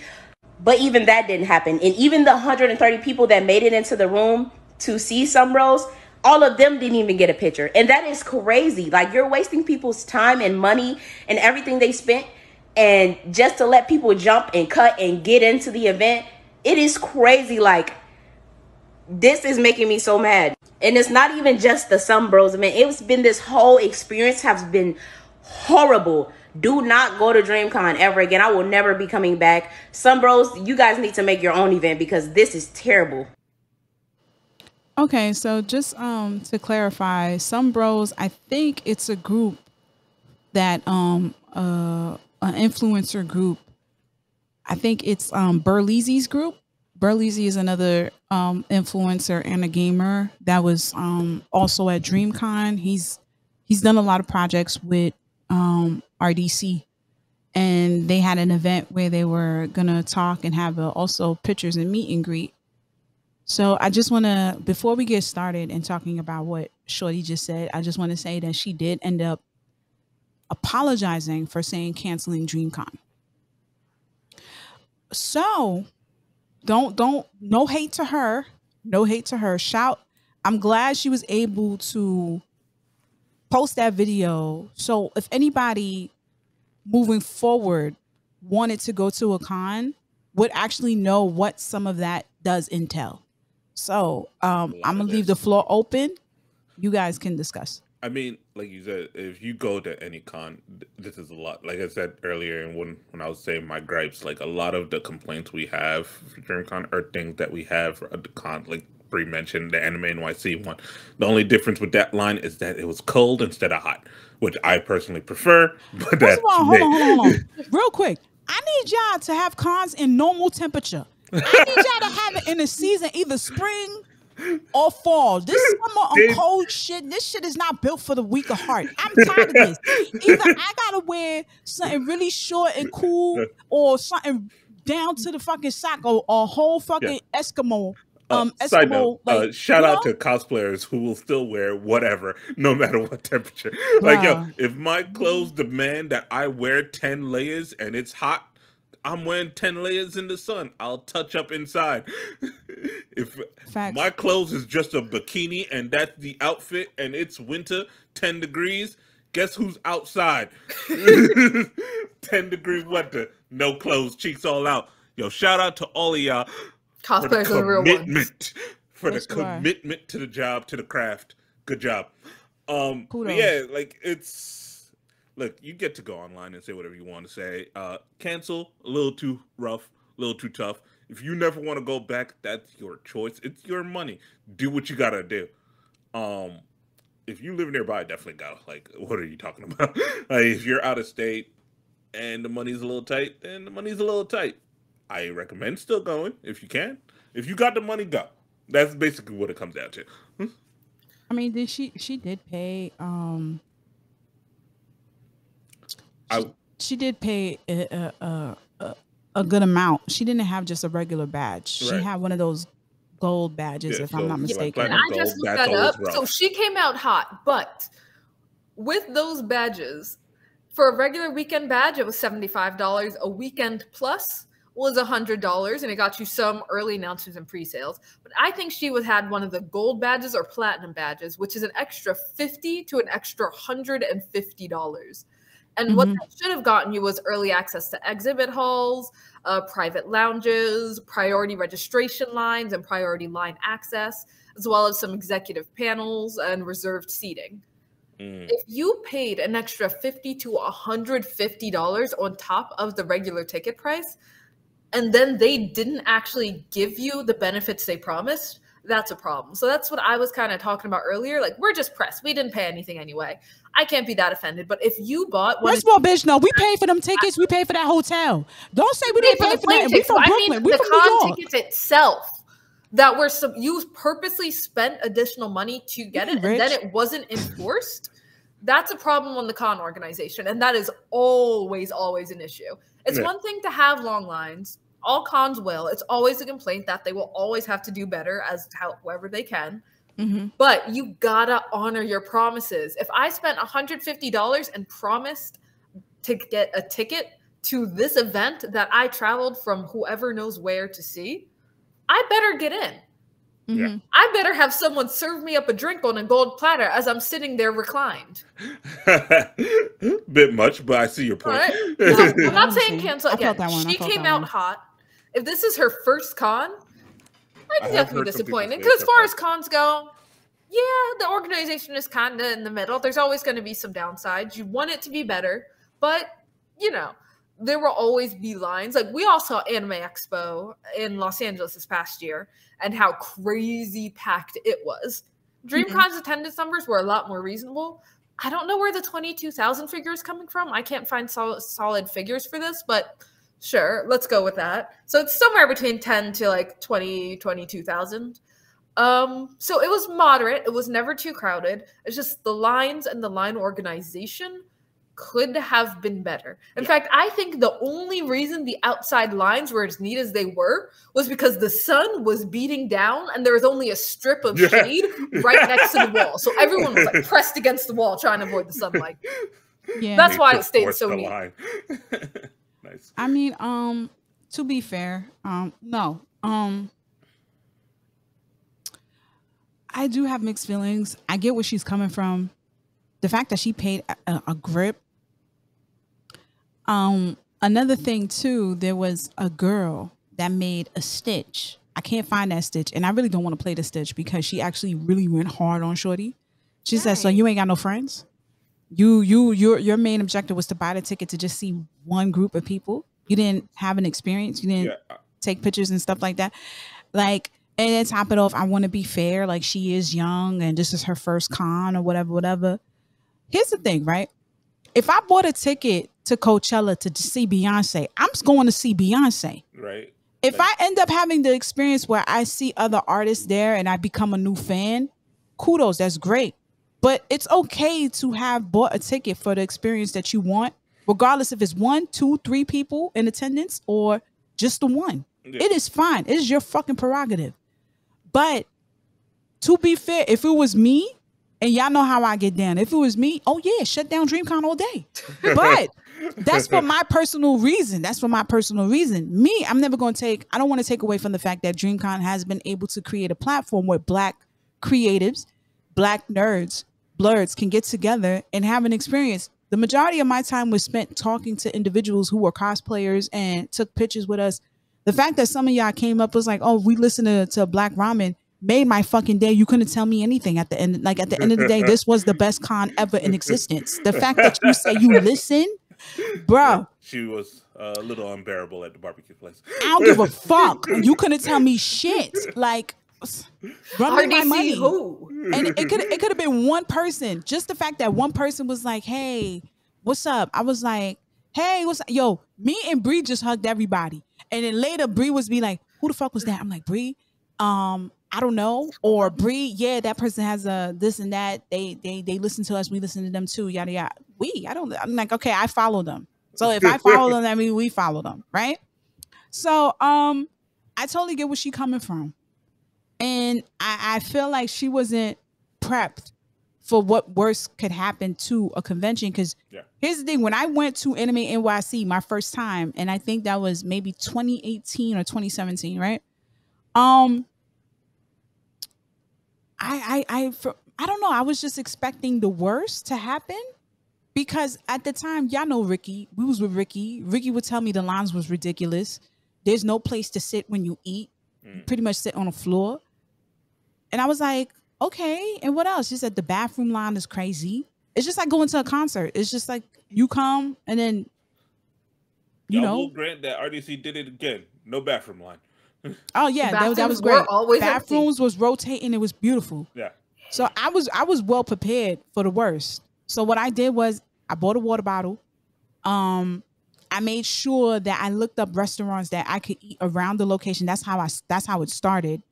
But even that didn't happen. And even the 130 people that made it into the room to see Sun Bros, all of them didn't even get a picture. And that is crazy. Like, you're wasting people's time and money and everything they spent, and just to let people jump and cut and get into the event, it is crazy. Like, this is making me so mad. And it's not even just the Sun Bros event. It's been, this whole experience has been horrible. Do not go to DreamCon ever again. I will never be coming back. Sun Bros, you guys need to make your own event because this is terrible. Okay, so just to clarify, Sun Bros, I think it's a group that an influencer group. I think it's Burleezy's group. Burleezy is another influencer and a gamer that was also at DreamCon. He's done a lot of projects with RDC, and they had an event where they were gonna talk and have also pictures and meet and greet. So I just want to, before we get started and talking about what Shorty just said, I just want to say that she did end up apologizing for saying canceling DreamCon. So no hate to her. No hate to her. I'm glad she was able to post that video. So if anybody moving forward wanted to go to a con, would actually know what some of that does entail. So I'm going to leave the floor open. You guys can discuss. I mean, like you said, if you go to any con, this is a lot. Like I said earlier, and when I was saying my gripes, like a lot of the complaints we have for DreamCon are things that we have at the con. Like Bree mentioned, the Anime NYC one. The only difference with that line is that it was cold instead of hot, which I personally prefer. But First of that's all, me. hold on. Real quick. I need y'all to have cons in normal temperature. I need y'all to have it in the season, either spring or fall. This summer on cold shit, this shit is not built for the weak of heart. I'm tired of this. Either I gotta wear something really short and cool, or something down to the fucking sock, or a whole fucking Eskimo. Side note, like, shout out to cosplayers who will still wear whatever, no matter what temperature. Like, yo, if my clothes demand that I wear 10 layers and it's hot, I'm wearing 10 layers in the sun. I'll touch up inside. If Facts. my clothes is just a bikini and that's the outfit and it's winter, 10 degrees, guess who's outside? 10 degree weather, no clothes, cheeks all out. Yo, shout out to all of y'all. Cosplayers are the real ones. For the commitment to the job, to the craft. Good job. But Kudos. yeah, like it's look, you get to go online and say whatever you want to say. Cancel, a little too rough, a little too tough. If you never want to go back, that's your choice. It's your money. Do what you gotta do. If you live nearby, definitely go. Like, what are you talking about? Like, if you're out of state and the money's a little tight, then the money's a little tight. I recommend still going if you can. If you got the money, go. That's basically what it comes down to. I mean, did she did pay she did pay a good amount. She didn't have just a regular badge. She had one of those gold badges, if I'm not mistaken. And I just looked that up. So she came out hot, but with those badges, for a regular weekend badge, it was $75. A weekend plus was $100, and it got you some early announcements and pre-sales. But I think she had one of the gold badges or platinum badges, which is an extra $50 to an extra $150. And what that should have gotten you was early access to exhibit halls, private lounges, priority registration lines, and priority line access, as well as some executive panels and reserved seating. If you paid an extra $50 to $150 on top of the regular ticket price, and then they didn't actually give you the benefits they promised, that's a problem. So that's what I was kind of talking about earlier. Like, we're just pressed. We didn't pay anything anyway. I can't be that offended. But if you bought one... First of all, bitch, no, we paid for them tickets. We paid for that hotel. Don't say we didn't pay for that. We from Brooklyn. We from New York. The con tickets itself that were... you purposely spent additional money to get it, and then it wasn't enforced. That's a problem on the con organization. And that is always, always an issue. It's one thing to have long lines. All cons will. It's always a complaint that they will always have to do better as however they can. But you gotta honor your promises. If I spent $150 and promised to get a ticket to this event that I traveled from whoever knows where to see, I better get in. I better have someone serve me up a drink on a gold platter as I'm sitting there reclined. Bit much, but I see your point. Right? I'm not saying cancel again. She came out hot. If this is her first con, I can definitely be disappointed. Because as far as cons go, yeah, the organization is kind of in the middle. There's always going to be some downsides. You want it to be better, but, you know, there will always be lines. Like, we all saw Anime Expo in Los Angeles this past year and how crazy packed it was. DreamCon's attendance numbers were a lot more reasonable. I don't know where the 22,000 figure is coming from. I can't find solid figures for this, but sure, let's go with that. So it's somewhere between 10 to like 20, 22,000. So it was moderate. It was never too crowded. It's just the lines and the line organization could have been better. In fact, I think the only reason the outside lines were as neat as they were was because the sun was beating down and there was only a strip of shade right next to the wall. So everyone was like pressed against the wall trying to avoid the sunlight. Yeah, that's why it stayed so neat. Nice. I mean, to be fair, no. I do have mixed feelings. I get where she's coming from. The fact that she paid a grip. Another thing too, there was a girl that made a stitch. I can't find that stitch, and I really don't want to play the stitch because she actually really went hard on Shorty. She said, so you ain't got no friends? Your main objective was to buy the ticket to just see one group of people. You didn't have an experience. You didn't take pictures and stuff like that. Like, and then top it off, I want to be fair. Like, she is young and this is her first con or whatever. Here's the thing, right? If I bought a ticket to Coachella to see Beyonce, I'm going to see Beyonce. Right. If I end up having the experience where I see other artists there and I become a new fan, kudos, that's great. But it's okay to have bought a ticket for the experience that you want, regardless if it's 1, 2, 3 people in attendance or just the one. Yeah. It is fine. It is your fucking prerogative. But to be fair, if it was me, and y'all know how I get down. If it was me, oh yeah, shut down DreamCon all day. But that's for my personal reason. Me, I'm never going to I don't want to take away from the fact that DreamCon has been able to create a platform where Black creatives, Black nerds, blurs can get together and have an experience. The majority of my time was spent talking to individuals who were cosplayers and took pictures with us. The fact that some of y'all came up was like, oh, we listened to Black Ramen made my fucking day. You couldn't tell me anything at the end. Like, at the end of the day, this was the best con ever in existence. The fact that you say you listen, bro. She was a little unbearable at the barbecue place. I don't give a fuck. You couldn't tell me shit. Like, run me my money. Who? And it could have been one person. Just the fact that one person was like, hey, what's up? I was like, hey, what's up? Yo, me and Bree just hugged everybody. And then later Bree was be like, who the fuck was that? I'm like, Bree, I don't know. Or Bree, yeah, that person has a this and that. They listen to us. We listen to them too. Yada yada. I'm like, okay, I follow them. So if I follow them, that means we follow them, right? So I totally get where she's coming from. And I feel like she wasn't prepped for what worse could happen to a convention. Because here's the thing. When I went to Anime NYC my first time, and I think that was maybe 2018 or 2017, right? I don't know. I was just expecting the worst to happen. Because at the time, y'all know Ricky. We was with Ricky. Ricky would tell me the lines was ridiculous. There's no place to sit when you eat. You pretty much sit on the floor. And I was like, okay, and what else? She said the bathroom line is crazy. It's just like going to a concert. It's just like you come and then, you know. Will grant that RDC did it again. No bathroom line. Oh yeah, that was great. Bathrooms empty. Was rotating. It was beautiful. Yeah. So I was well prepared for the worst. So what I did was I bought a water bottle. I made sure that I looked up restaurants that I could eat around the location. That's how it started.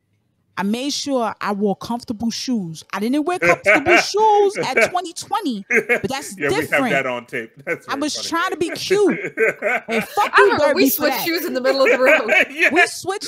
I made sure I wore comfortable shoes. I didn't wear comfortable shoes at 2020, but that's different. We have that on tape. I was trying to be cute. And fuck I you, remember we Derby, switched shoes in the middle of the road. Yeah. We switched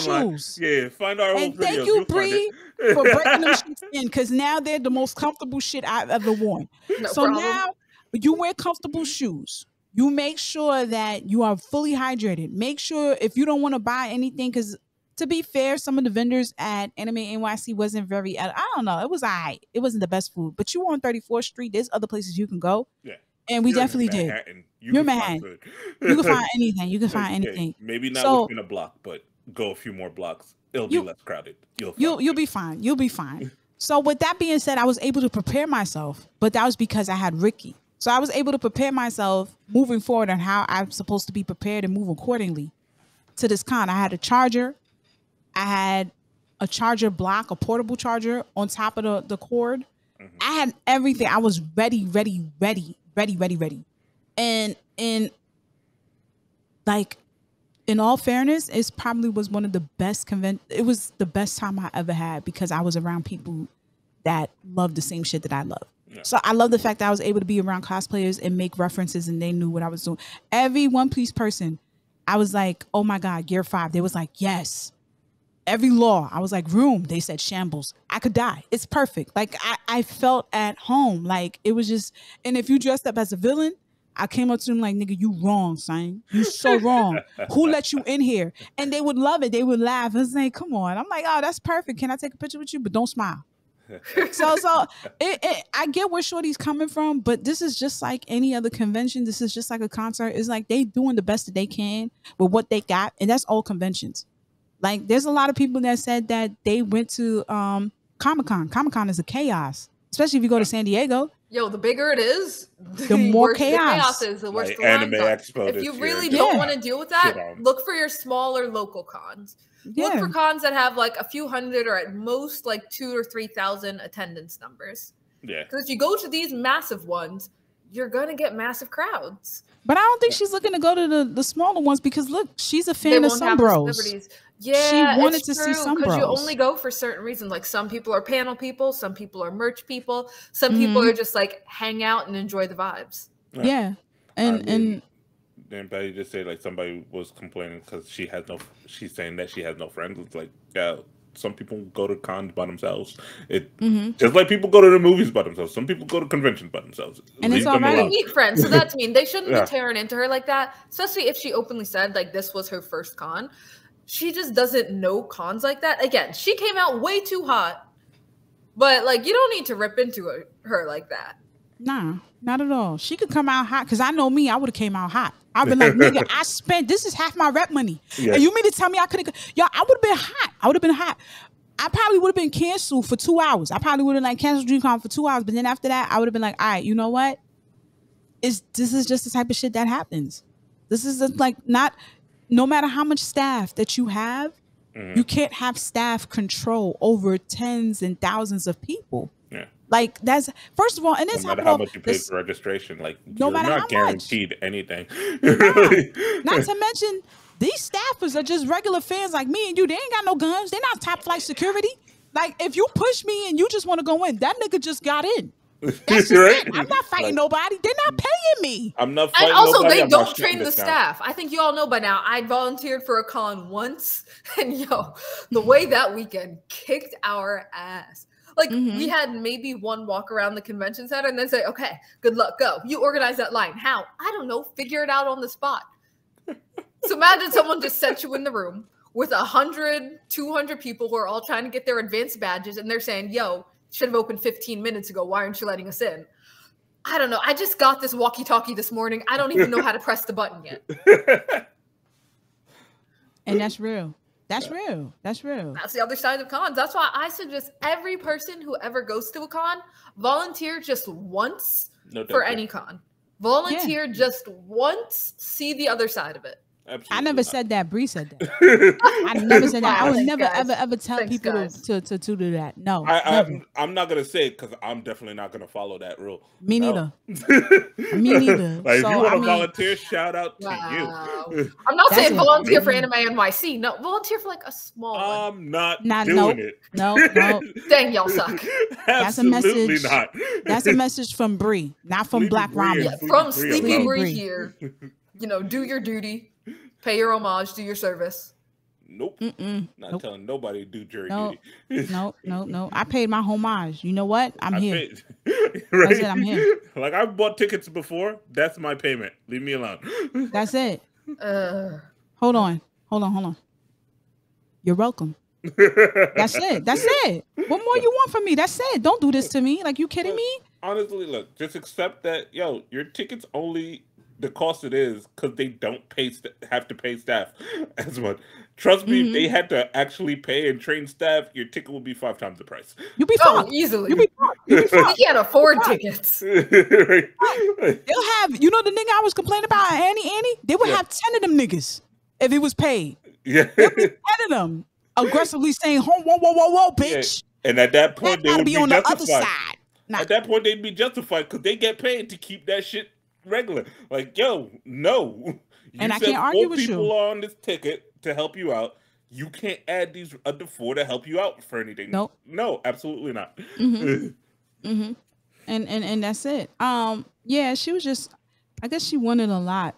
shoes. Yeah, find our old and videos. thank you, Bree, for breaking them shits in, because now they're the most comfortable shit I've ever worn. No so problem. now you wear comfortable shoes. You make sure that you are fully hydrated. Make sure if you don't want to buy anything, because to be fair, some of the vendors at Anime NYC wasn't very, I don't know, it was all right. It wasn't the best food. But you were on 34th Street. There's other places you can go. Yeah. And we definitely did. You're Manhattan. You can find anything. You can find anything. Maybe not within a block, but go a few more blocks. It'll be less crowded. You'll be fine. You'll be fine. So with that being said, I was able to prepare myself, but that was because I had Ricky. So I was able to prepare myself moving forward on how I'm supposed to be prepared and move accordingly to this con. I had a charger. I had a charger block, a portable charger on top of the cord. Mm-hmm. I had everything. I was ready. And like, in all fairness, it probably was one of the best it was the best time I ever had, because I was around people that love the same shit that I love. Yeah. So I love the fact that I was able to be around cosplayers and make references, and they knew what I was doing. Every One Piece person, I was like, oh my God, Gear 5. They was like, yes. Every law, I was like, room. They said shambles. I could die. It's perfect. Like, I felt at home. Like, it was just, and if you dressed up as a villain, I came up to them like, nigga, you wrong, son. You so wrong. Who let you in here? And they would love it. They would laugh and say, come on. I'm like, oh, that's perfect. Can I take a picture with you? But don't smile. So I get where Shorty's coming from, but this is just like any other convention. This is just like a concert. It's like they doing the best that they can with what they got. And that's all conventions. Like, there's a lot of people that said that they went to Comic-Con. Comic-Con is a chaos. especially if you go to San Diego. Yo, the bigger it is, The more worse chaos. the chaos is, the worse Like the Anime lines are. Expo If this you year, really just don't Yeah. want to deal with shit that, on. look for your smaller local cons. Look Yeah. for cons that have like a few hundred or at most like 2,000 or 3,000 attendance numbers. Yeah. Because if you go to these massive ones, you're gonna get massive crowds. But I don't think she's looking to go to the smaller ones because look, she's a They fan of won't some have the bros. celebrities. Yeah, wanted it's to see true, some because you bros. only go for certain reasons. Like some people are panel people, some people are merch people, some people are just like hang out and enjoy the vibes. Yeah. And Then Betty just said like somebody was complaining because she's saying that she has no friends. It's like, yeah, some people go to cons by themselves. Just like people go to the movies by themselves. Some people go to conventions by themselves. And it's Leave them alright. They alone. meet friends, so that's mean. They shouldn't Yeah. be tearing into her like that, especially if she openly said like this was her first con. She just doesn't know cons like that. Again, she came out way too hot, but like you don't need to rip into her like that. nah, not at all. She could come out hot because I know me, I would have came out hot. I've been like, nigga, I spent this is half my rep money. Yeah. And you mean to tell me I could have I would have been hot. I would have been hot. I probably would have been canceled for 2 hours. I probably would have like canceled DreamCon for 2 hours. But then after that, I would have been like, all right, you know what? This is just the type of shit that happens. This is like not no matter how much staff that you have, you can't have staff control over tens and thousands of people. Yeah. Like that's first of all, and then No matter how much you pay for registration, like No you're matter how not much. guaranteed anything. not to mention these staffers are just regular fans like me and you. They ain't got no guns. They're not top flight security. Like if you push me and you just want to go in, that nigga just got in. That's just Right? it. I'm not fighting Like, nobody. They're not paying me. I'm not And fighting also, nobody. they I'm not don't shutting train the this down. staff. I think you all know by now. I volunteered for a con once, and yo, the way that weekend kicked our ass. Like we had maybe one walk around the convention center and then say, "Okay, good luck, go." You organize that line. How? I don't know. Figure it out on the spot. So imagine someone just sent you in the room with 100, 200 people who are all trying to get their advanced badges, and they're saying, "Yo, should have opened 15 minutes ago. Why aren't you letting us in?" I don't know. I just got this walkie-talkie this morning. I don't even know how to press the button yet. And that's real. That's real. That's real. That's the other side of cons. That's why I suggest every person who ever goes to a con volunteer just once No for doubt. any con. Volunteer just once, see the other side of it. Absolutely I never not. said that. Bree said that. I never said that. I would Thanks, never, guys. ever tell Thanks, people guys. to do that. No, never. I'm not gonna say it because I'm definitely not gonna follow that rule. Me No. neither. Me neither. Like if So, you want I to mean- volunteer, shout out to Wow. you. I'm not That's saying what- volunteer for Anime NYC. No, volunteer for like a small one. I'm not Nah, doing nope. it. No, no. Dang, y'all suck. That's a Absolutely message. not. That's a message from Bree, not from Sleepy Black Bree Ramen. is- Yeah, Sleepy from Bree Sleepy alone. Bree Bree. here. Do your duty, pay your homage, do your service. Nope. Mm-mm. Not Nope. telling nobody to do jury No. duty. No. I paid my homage. You know what? I'm I here. paid. Right? That's it, I'm here. Like I've bought tickets before. That's my payment. Leave me alone. That's it. Uh, Hold on. You're welcome. That's it. That's it. What more you want from me? That's it. Don't do this to me. Like, you kidding me? Honestly, look, just accept that, yo, your ticket's only the cost it is because they don't have to pay staff as much. Trust me, if they had to actually pay and train staff, your ticket would be 5 times the price. You be oh, fucked. easily. You be fucked. You be We fucked. can't afford tickets. Right? They'll have, you know the nigga I was complaining about, Annie? They would Yeah. have 10 of them niggas if it was paid. Yeah. 10 of them aggressively saying, whoa, Yeah. bitch. And at that That point, they gotta would be be on the justified. other side. Nah. At that point, they'd be justified because they get paid to keep that shit regular. Like, yo, no. You And I said can't argue 4 with you. people on this ticket to help you out. You can't add these other 4 to help you out for anything. Nope. No, absolutely not. Mm-hmm. And that's it. Yeah, she was just, I guess she wanted a lot.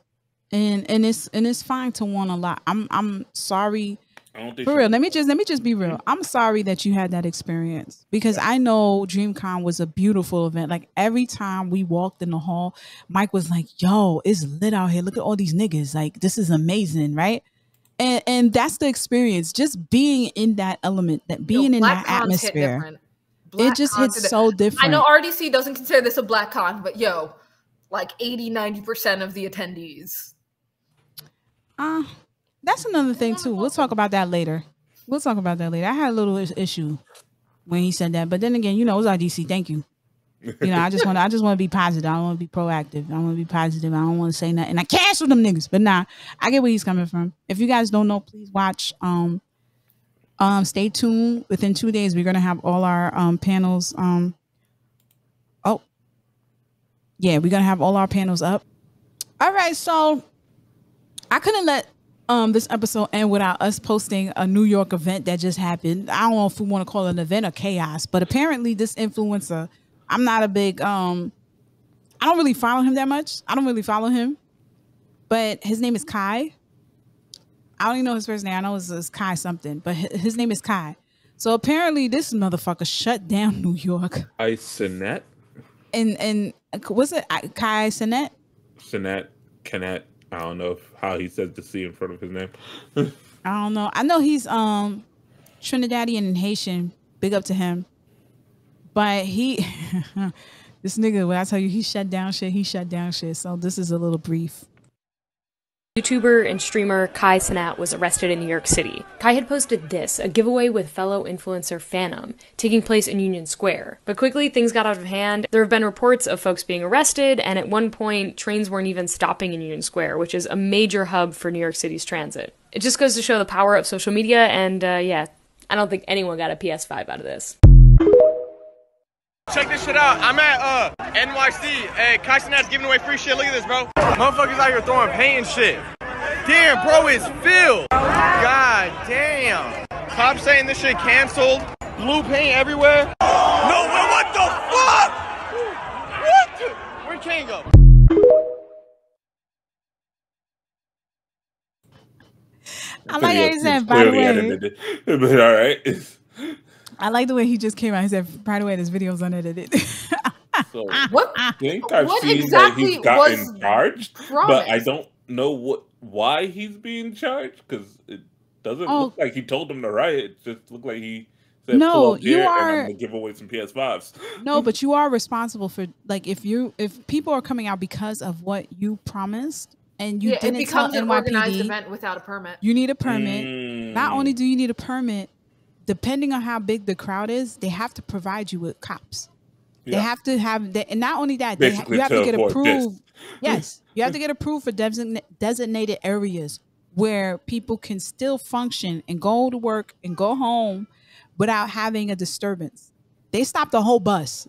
And it's fine to want a lot. I'm sorry. I don't think For she- real, let me just be real. I'm sorry that you had that experience because I know DreamCon was a beautiful event. Like every time we walked in the hall, Mike was like, "Yo, it's lit out here. Look at all these niggas. Like this is amazing, right?" And that's the experience. Just being in that element, that being in Black that cons hit atmosphere, different. it Black just cons hits hit so different. different. I know RDC doesn't consider this a black con, but yo, like 80-90% of the attendees. That's another thing too. We'll talk about that later. I had a little issue when he said that, but then again, you know, it was IDC. Thank you. You know, I just want to be positive. I want to be proactive. I want to be positive. I don't want to say nothing. I cancel them niggas, but nah, I get where he's coming from. If you guys don't know, please watch. Stay tuned. Within 2 days, we're gonna have all our panels. Oh, yeah, we're gonna have all our panels up. All right, so I couldn't let this episode end without us posting a New York event that just happened. I don't know if we want to call it an event or chaos, but apparently this influencer, I'm not a big I don't really follow him that much. I don't really follow him, but his name is Kai. I don't even know his first name. I know it's Kai something, but his name is Kai. So apparently this motherfucker shut down New York. Sinet? And was it Kai Sinet? Sinet, Kenneth. I don't know how he says the C in front of his name. I don't know. I know he's Trinidadian and Haitian. Big up to him. But he this nigga, when I tell you he shut down shit, So this is a little brief. YouTuber and streamer Kai Cenat was arrested in New York City. Kai had posted this, a giveaway with fellow influencer Phantom, taking place in Union Square. But quickly, things got out of hand. There have been reports of folks being arrested, and at one point, trains weren't even stopping in Union Square, which is a major hub for New York City's transit. It just goes to show the power of social media, and yeah, I don't think anyone got a PS5 out of this. Check this shit out. I'm at NYC. Hey, Kai Cenat's giving away free shit. Look at this, bro. Motherfuckers out here throwing paint and shit. Damn, bro, it's filled. God damn. Cops saying this shit canceled. Blue paint everywhere. No, man, what the fuck? What? Where'd Kane go? I like how he said, by the way. But all right. I like the way he just came out. He said, by the way, this video's unedited. So What? I think I've What seen exactly that he's gotten was charged, promised? but I don't know why he's being charged because it doesn't look like he told them to riot. It just looked like he said, No, pull up you here are- and I'm gonna give away some PS5s. No, but you are responsible for, like, if people are coming out because of what you promised and you Yeah, it didn't tell becomes an organized NYPD, event without a permit. you need a permit. Not only do you need a permit, depending on how big the crowd is, they have to provide you with cops. They have to have, and not only that, you have to get approved. Yes, you have to get approved for designated areas where people can still function and go to work and go home without having a disturbance. They stopped the whole bus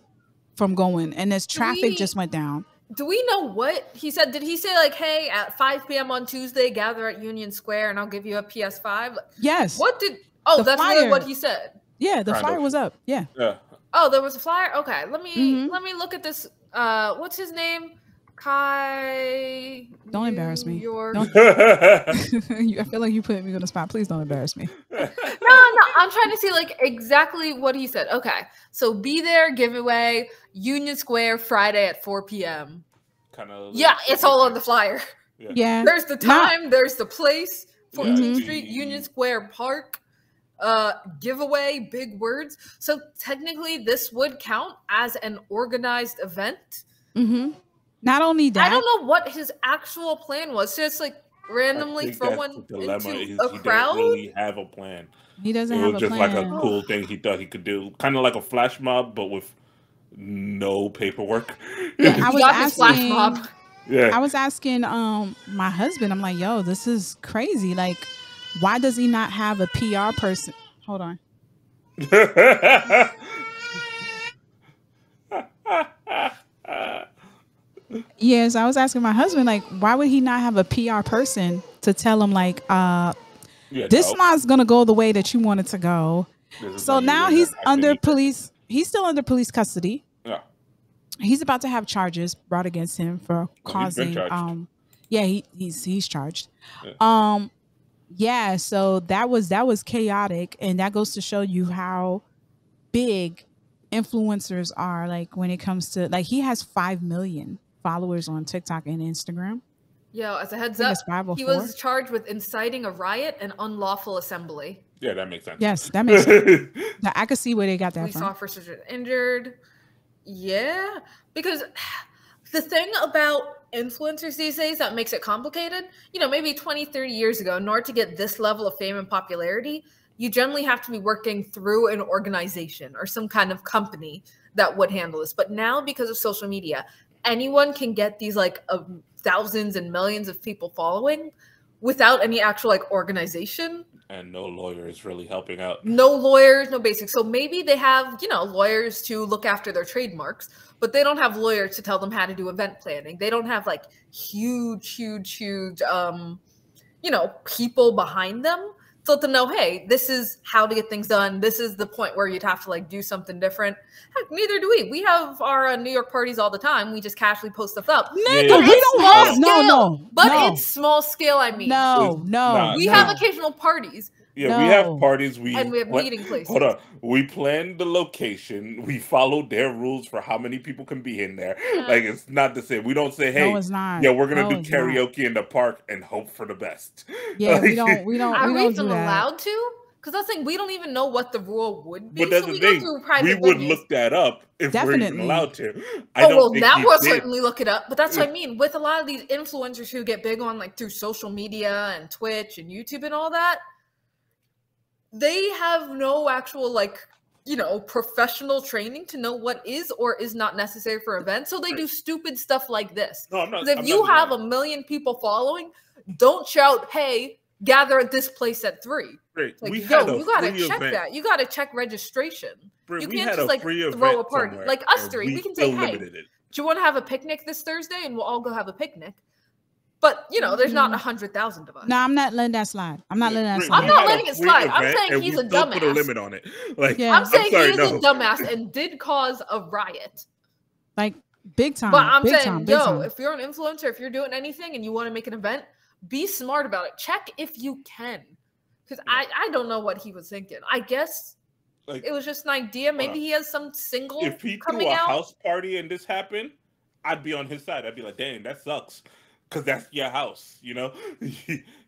from going, and as traffic just went down. Do we know what he said? Did he say like, hey, at 5 p.m. on Tuesday, gather at Union Square and I'll give you a PS5? Yes. What did... Oh, The that's flyer. really what he said. Yeah, the flyer was up. Yeah. Yeah. Oh, there was a flyer? Okay, let me look at this. What's his name? Kai... Don't embarrass me. New York. I feel like you put me on the spot. Please don't embarrass me. No, I'm trying to see like exactly what he said. Okay, so be there, giveaway, Union Square, Friday at 4 p.m. Kind of. Yeah, it's all on the flyer. Yeah. There's the time, there's the place, 14th Street, Union Square Park, giveaway, big words. So technically this would count as an organized event. Not only that, I don't know what his actual plan was. So it's like randomly throw one into a crowd. He didn't really have a plan. He doesn't It have was a just plan. like a cool thing he thought he could do. Kind of like a flash mob, but with no paperwork. Yeah, I He was got his flash asking. mob. Yeah. I was asking my husband. I'm like, yo, this is crazy. Like, why does he not have a PR person? Hold on. Yes, I was asking my husband, like, why would he not have a PR person to tell him, like, this month's gonna go the way that you want it to go. So now he's under police. He's still under police custody. Yeah. He's about to have charges brought against him for causing. Yeah, he's charged. Yeah. So that was chaotic, and that goes to show you how big influencers are. Like when it comes to, like, he has 5 million followers on TikTok and Instagram. Yo, as a heads I up, think it's 5 or he 4. was charged with inciting a riot and unlawful assembly. Yeah, that makes sense. Yes, that makes sense. Now, I could see where they got that Police from. officers are injured. Yeah, because the thing about influencers these days that makes it complicated, you know, maybe 20, 30 years ago, in order to get this level of fame and popularity, you generally have to be working through an organization or some kind of company that would handle this. But now, because of social media, anyone can get these like thousands and millions of people following without any actual like organization. And no lawyer is really helping out. No lawyers, no basics. So maybe they have, you know, lawyers to look after their trademarks, but they don't have lawyers to tell them how to do event planning. They don't have like huge, you know, people behind them to let them know, hey, this is how to get things done. This is the point where you'd have to like do something different. Heck, neither do we. We have our New York parties all the time. We just casually post stuff up. Nigga, we don't have It's small scale. I mean, we have occasional parties. Yeah, we have parties. And we have meeting places. Hold on. We planned the location. We followed their rules for how many people can be in there. Like, it's not the same. We don't say, hey, it's not. Yeah, we're going to do karaoke in the park and hope for the best. Yeah, like, we don't Are we even do that. allowed to? Because that's the thing, we don't even know what the rule would be. But that's so the thing. We would look that up if we're even allowed to. Now we'll certainly look it up. But that's what I mean. With a lot of these influencers who get big on like through social media and Twitch and YouTube and all that, they have no actual like, you know, professional training to know what is or is not necessary for events. So they do stupid stuff like this. No, I'm not. Because if you have 1 million people following, don't shout, hey, gather at this place at 3. Right. Like, you gotta check that. You gotta check registration. You can't just like throw a party. Like us 3, we can say, hey, do you want to have a picnic this Thursday? And we'll all go have a picnic. But, you know, there's not 100,000 of us. No, I'm not letting that slide. I'm not letting that slide. I'm not letting it slide. I'm saying he's a dumbass. Put a limit on it. Like, I'm saying he is a dumbass and did cause a riot. Like, big time. But I'm saying, time. if you're an influencer, if you're doing anything and you want to make an event, be smart about it. Check if you can. Because I don't know what he was thinking. I guess like, it was just an idea. Maybe he has some single if he threw a house party and this happened, I'd be on his side. I'd be like, dang, that sucks. Because that's your house, you know?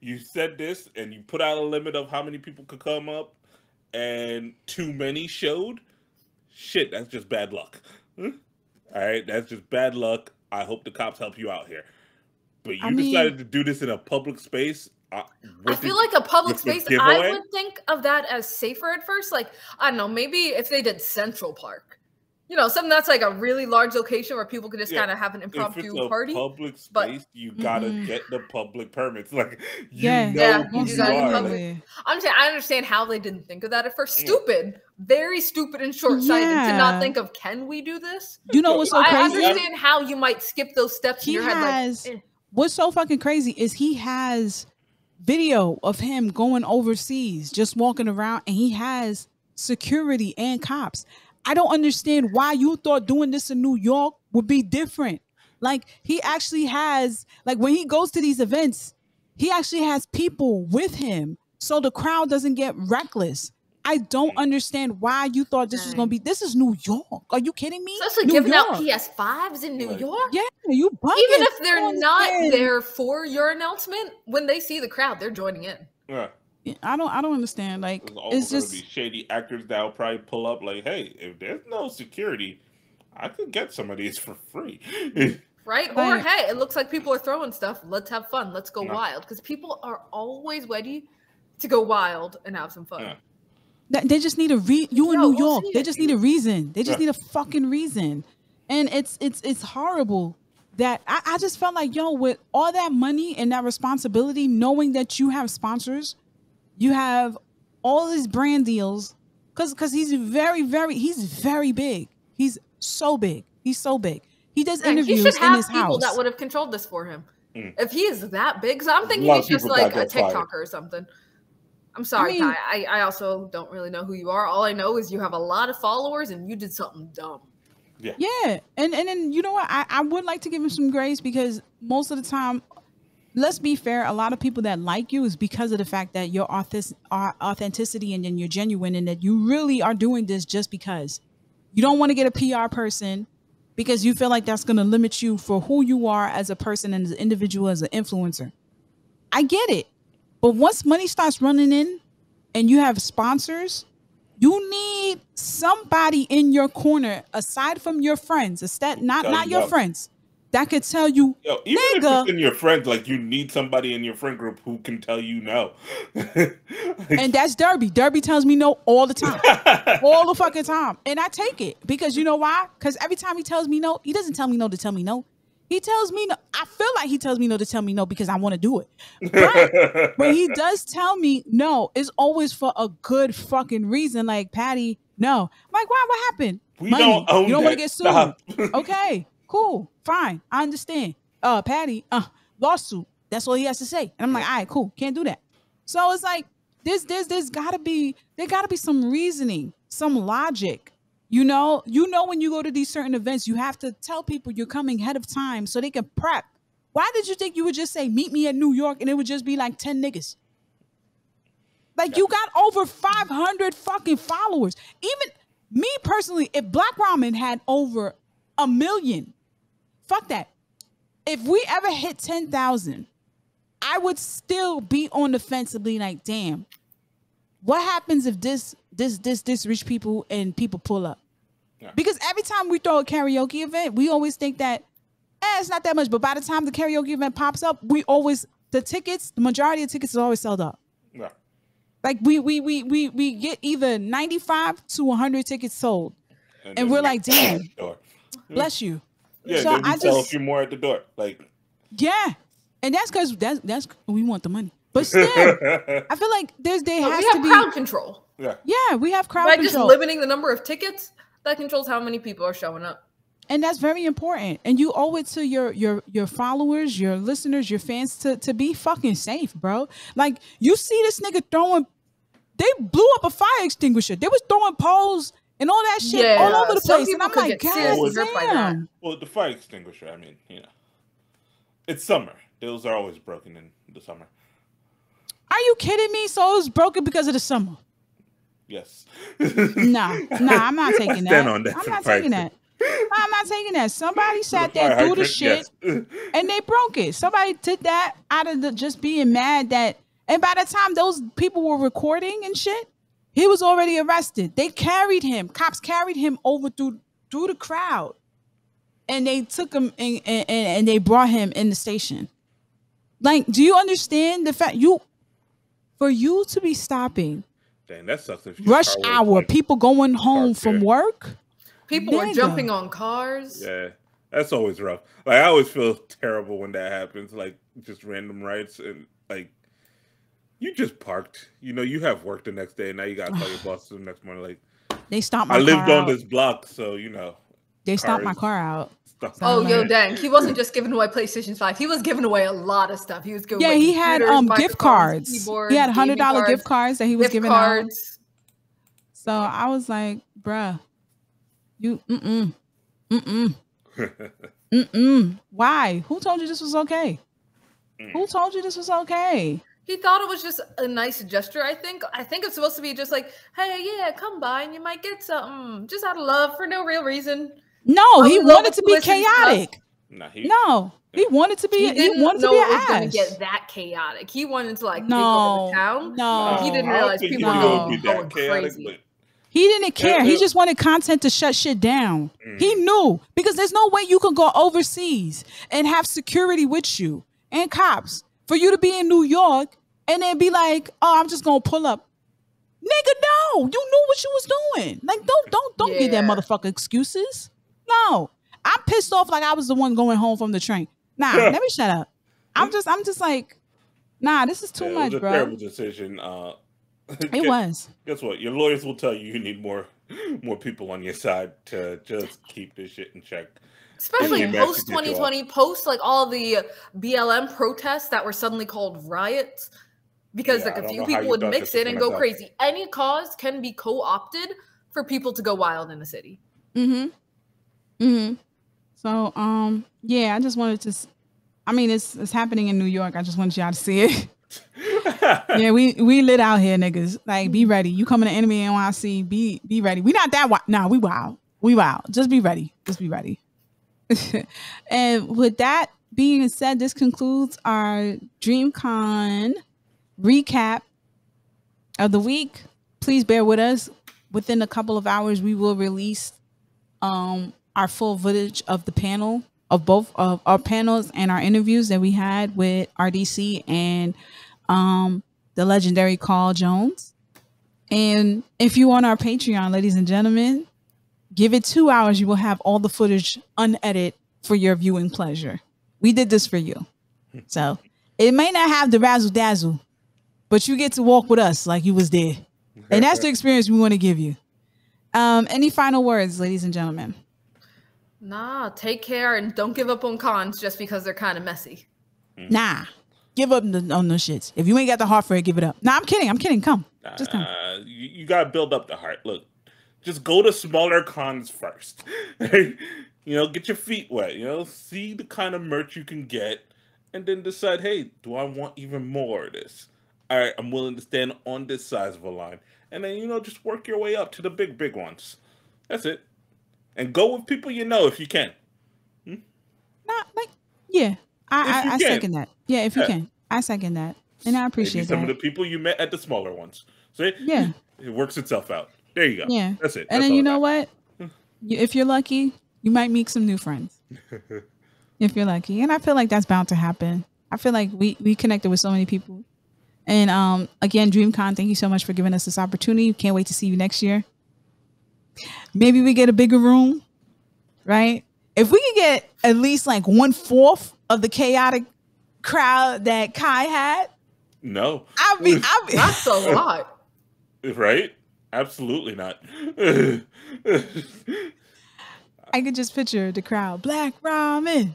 You said this and you put out a limit of how many people could come up and too many showed. Shit, that's just bad luck. All right, that's just bad luck. I hope the cops help you out here. But you decided to do this in a public space. I feel like a public space, I would think of that as safer at first. Like, I don't know, maybe if they did Central Park. You know, something that's like a really large location where people can just kind of have an impromptu party. Public space, you gotta get the public permits. Like, you I'm saying I understand how they didn't think of that at first. Stupid, very stupid and short-sighted to not think of. Can we do this? You know what's so crazy? I understand how you might skip those steps in your head. Like, what's so fucking crazy is he has video of him going overseas, just walking around, and he has security and cops. I don't understand why you thought doing this in New York would be different. Like, he actually has, like, when he goes to these events, he actually has people with him so the crowd doesn't get reckless. I don't understand why you thought this was going to be. This is New York. Are you kidding me? Especially giving out PS5s in New York? Yeah, you bugging. Even if they're not there for your announcement, when they see the crowd, they're joining in. Yeah. I don't understand. Like, it's just be shady actors that will probably pull up like, hey, if there's no security, I could get some of these for free. Right? Or hey, it looks like people are throwing stuff. Let's have fun. Let's go wild. Because people are always ready to go wild and have some fun. Yeah. They just need a you in New York. They just need a reason. They just need a fucking reason. And it's horrible that I just felt like, yo, with all that money and that responsibility, knowing that you have sponsors, you have all these brand deals, because he's very big. He's so big. He does interviews he should have in his people house. that would have controlled this for him. If he is that big, so I'm thinking he's just like a TikToker or something. I'm sorry, Kai. I also don't really know who you are. All I know is you have a lot of followers and you did something dumb. Yeah. And then, you know what? I would like to give him some grace, because most of the time, let's be fair, a lot of people that like you is because of the fact that your authenticity and then you're genuine, and that you really are doing this just because you don't want to get a PR person, because you feel like that's going to limit you for who you are as a person and as an individual, as an influencer. I get it. But once money starts running in and you have sponsors, you need somebody in your corner aside from your friends, not your friends, that could tell you, Yo, even if nigga. it's in your friends, like you need somebody in your friend group who can tell you no. And that's Derby. Derby tells me no all the time. All the fucking time. And I take it. Because you know why? Because every time he tells me no, he doesn't tell me no to tell me no. He tells me no. I feel like he tells me no to tell me no because I want to do it. But when he does tell me no, it's always for a good fucking reason. Like, Patty, no. I'm like, why? What happened? We Money. don't own You don't want to that. get sued. Stop. Okay, cool, fine. I understand. Patty, lawsuit. That's all he has to say. And I'm like, all right, cool. Can't do that. So it's like, there's gotta be some reasoning, some logic. You know, when you go to these certain events, you have to tell people you're coming ahead of time so they can prep. Why did you think you would just say, meet me at New York, and it would just be like 10 niggas? Like, you got over 500 fucking followers. Even me personally, if Black Ramen had over 1 million, fuck that. If we ever hit 10,000, I would still be on the fence and be like, damn, what happens if this reach people and people pull up? Yeah. Because every time we throw a karaoke event, we always think that, it's not that much. But by the time the karaoke event pops up, the majority of tickets is always sold out. Yeah. Like we get either 95 to 100 tickets sold. And we're like, damn, bless you. Yeah, so then we sell a few more at the door. Like, yeah. And that's because that's we want the money. But still, I feel like there has to be crowd control. Yeah, we have crowd By control. Just limiting the number of tickets, that controls how many people are showing up. And that's very important. And you owe it to your followers, your listeners, your fans to be fucking safe, bro. Like, you see this nigga they blew up a fire extinguisher. They was throwing poles and all that shit all over the place. And I'm like, God damn. Well, the fire extinguisher, I mean, it's summer. Those are always broken in the summer. Are you kidding me? So it was broken because of the summer? Yes. Nah, I'm not taking that. On that. I'm not taking that. I'm not taking that. Somebody sat there, threw the shit, and they broke it. Somebody did that out of just being mad that. And by the time those people were recording and shit, he was already arrested. They carried him. Cops carried him over through the crowd, and they took him and they brought him in the station. Like, do you understand the fact for you to be stopping? Dang, that sucks. Rush hour, people going home from work. People were jumping on cars. Yeah, that's always rough. Like, I always feel terrible when that happens. Like, just random rights and like, you just parked. You have work the next day, and now you got to call your boss the next morning. Like, they stopped my car. I lived on this block, so they stopped my car out. Yo, dang! He wasn't just giving away PlayStation 5. He was giving away a lot of stuff. He was giving. Yeah, he had gift cards. He had $100 gift cards that he was giving out. So I was like, bruh. You Why? Who told you this was okay? Who told you this was okay? He thought it was just a nice gesture. I think it's supposed to be just like, hey, yeah, come by and you might get something, just out of love for no real reason. No, he wanted to be chaotic. He wanted to be. He wanted to be an ass. Going to get that chaotic. He wanted to take over the town. No, he didn't realize people were going crazy. He didn't care. He just wanted content to shut shit down. He knew, because there's no way you can go overseas and have security with you and cops for you to be in New York and then be like, oh, I'm just gonna pull up. Nigga, no, you knew what you was doing. Like, don't give that motherfucker excuses. No, I'm pissed off like I was the one going home from the train. Nah, let me shut up. I'm just like, nah, this is too much, it was a bro. terrible decision. It was. Guess what? Your lawyers will tell you need more people on your side to just keep this shit in check. Especially post 2020, post like all the BLM protests that were suddenly called riots, because like a few people would mix in and go crazy. Any cause can be co-opted for people to go wild in the city. So yeah, I just wanted to. I mean, it's happening in New York. I just wanted y'all to see it. Yeah, we lit out here, niggas. Like, be ready. You coming to Enemy NYC? Be ready. We not that wild. Nah, we wild. We wild. Just be ready. Just be ready. And with that being said, this concludes our DreamCon recap of the week. Please bear with us. Within a couple of hours, we will release our full footage of the panel of both of our panels and our interviews that we had with RDC and the legendary Carl Jones. And if you on our Patreon, ladies and gentlemen, give it 2 hours. You will have all the footage unedited for your viewing pleasure. We did this for you. So it may not have the razzle dazzle, but you get to walk with us like you was there. And that's the experience we want to give you. Any final words, ladies and gentlemen? Nah, take care and don't give up on cons just because they're kind of messy. Nah, give up on those shits. If you ain't got the heart for it, give it up. Nah, I'm kidding. Come. Just come. You got to build up the heart. Look, just go to smaller cons first. Get your feet wet. See the kind of merch you can get. And then decide, hey, do I want even more of this? All right, I'm willing to stand on this size of a line. And then, just work your way up to the big ones. That's it. And go with people if you can. Yeah. I second that. Yeah, if you can. I second that. And I appreciate Maybe some of the people you met at the smaller ones. See? Yeah. It works itself out. There you go. Yeah. That's it. And then you know what? If you're lucky, you might meet some new friends. If you're lucky. And I feel like that's bound to happen. I feel like we connected with so many people. And again, DreamCon, thank you so much for giving us this opportunity. Can't wait to see you next year. Maybe we get a bigger room, right? If we could get at least like 1/4 of the chaotic crowd that Kai had. No. I'll be That's a lot. Right? Absolutely not. I could just picture the crowd. Black ramen.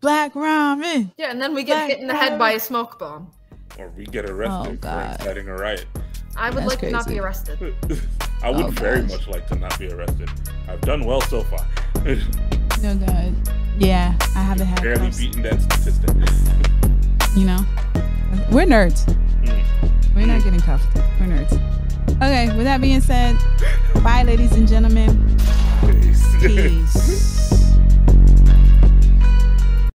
Black ramen. Yeah, and then we get hit in the head by a smoke bomb. Or we get arrested for inciting a riot. I would like to not be arrested. I would very much like to not be arrested. I've done well so far. No God. Yeah, I haven't had barely beaten that statistic. We're nerds. We're not getting cuffed. We're nerds. Okay, with that being said, bye, ladies and gentlemen. Peace. Peace.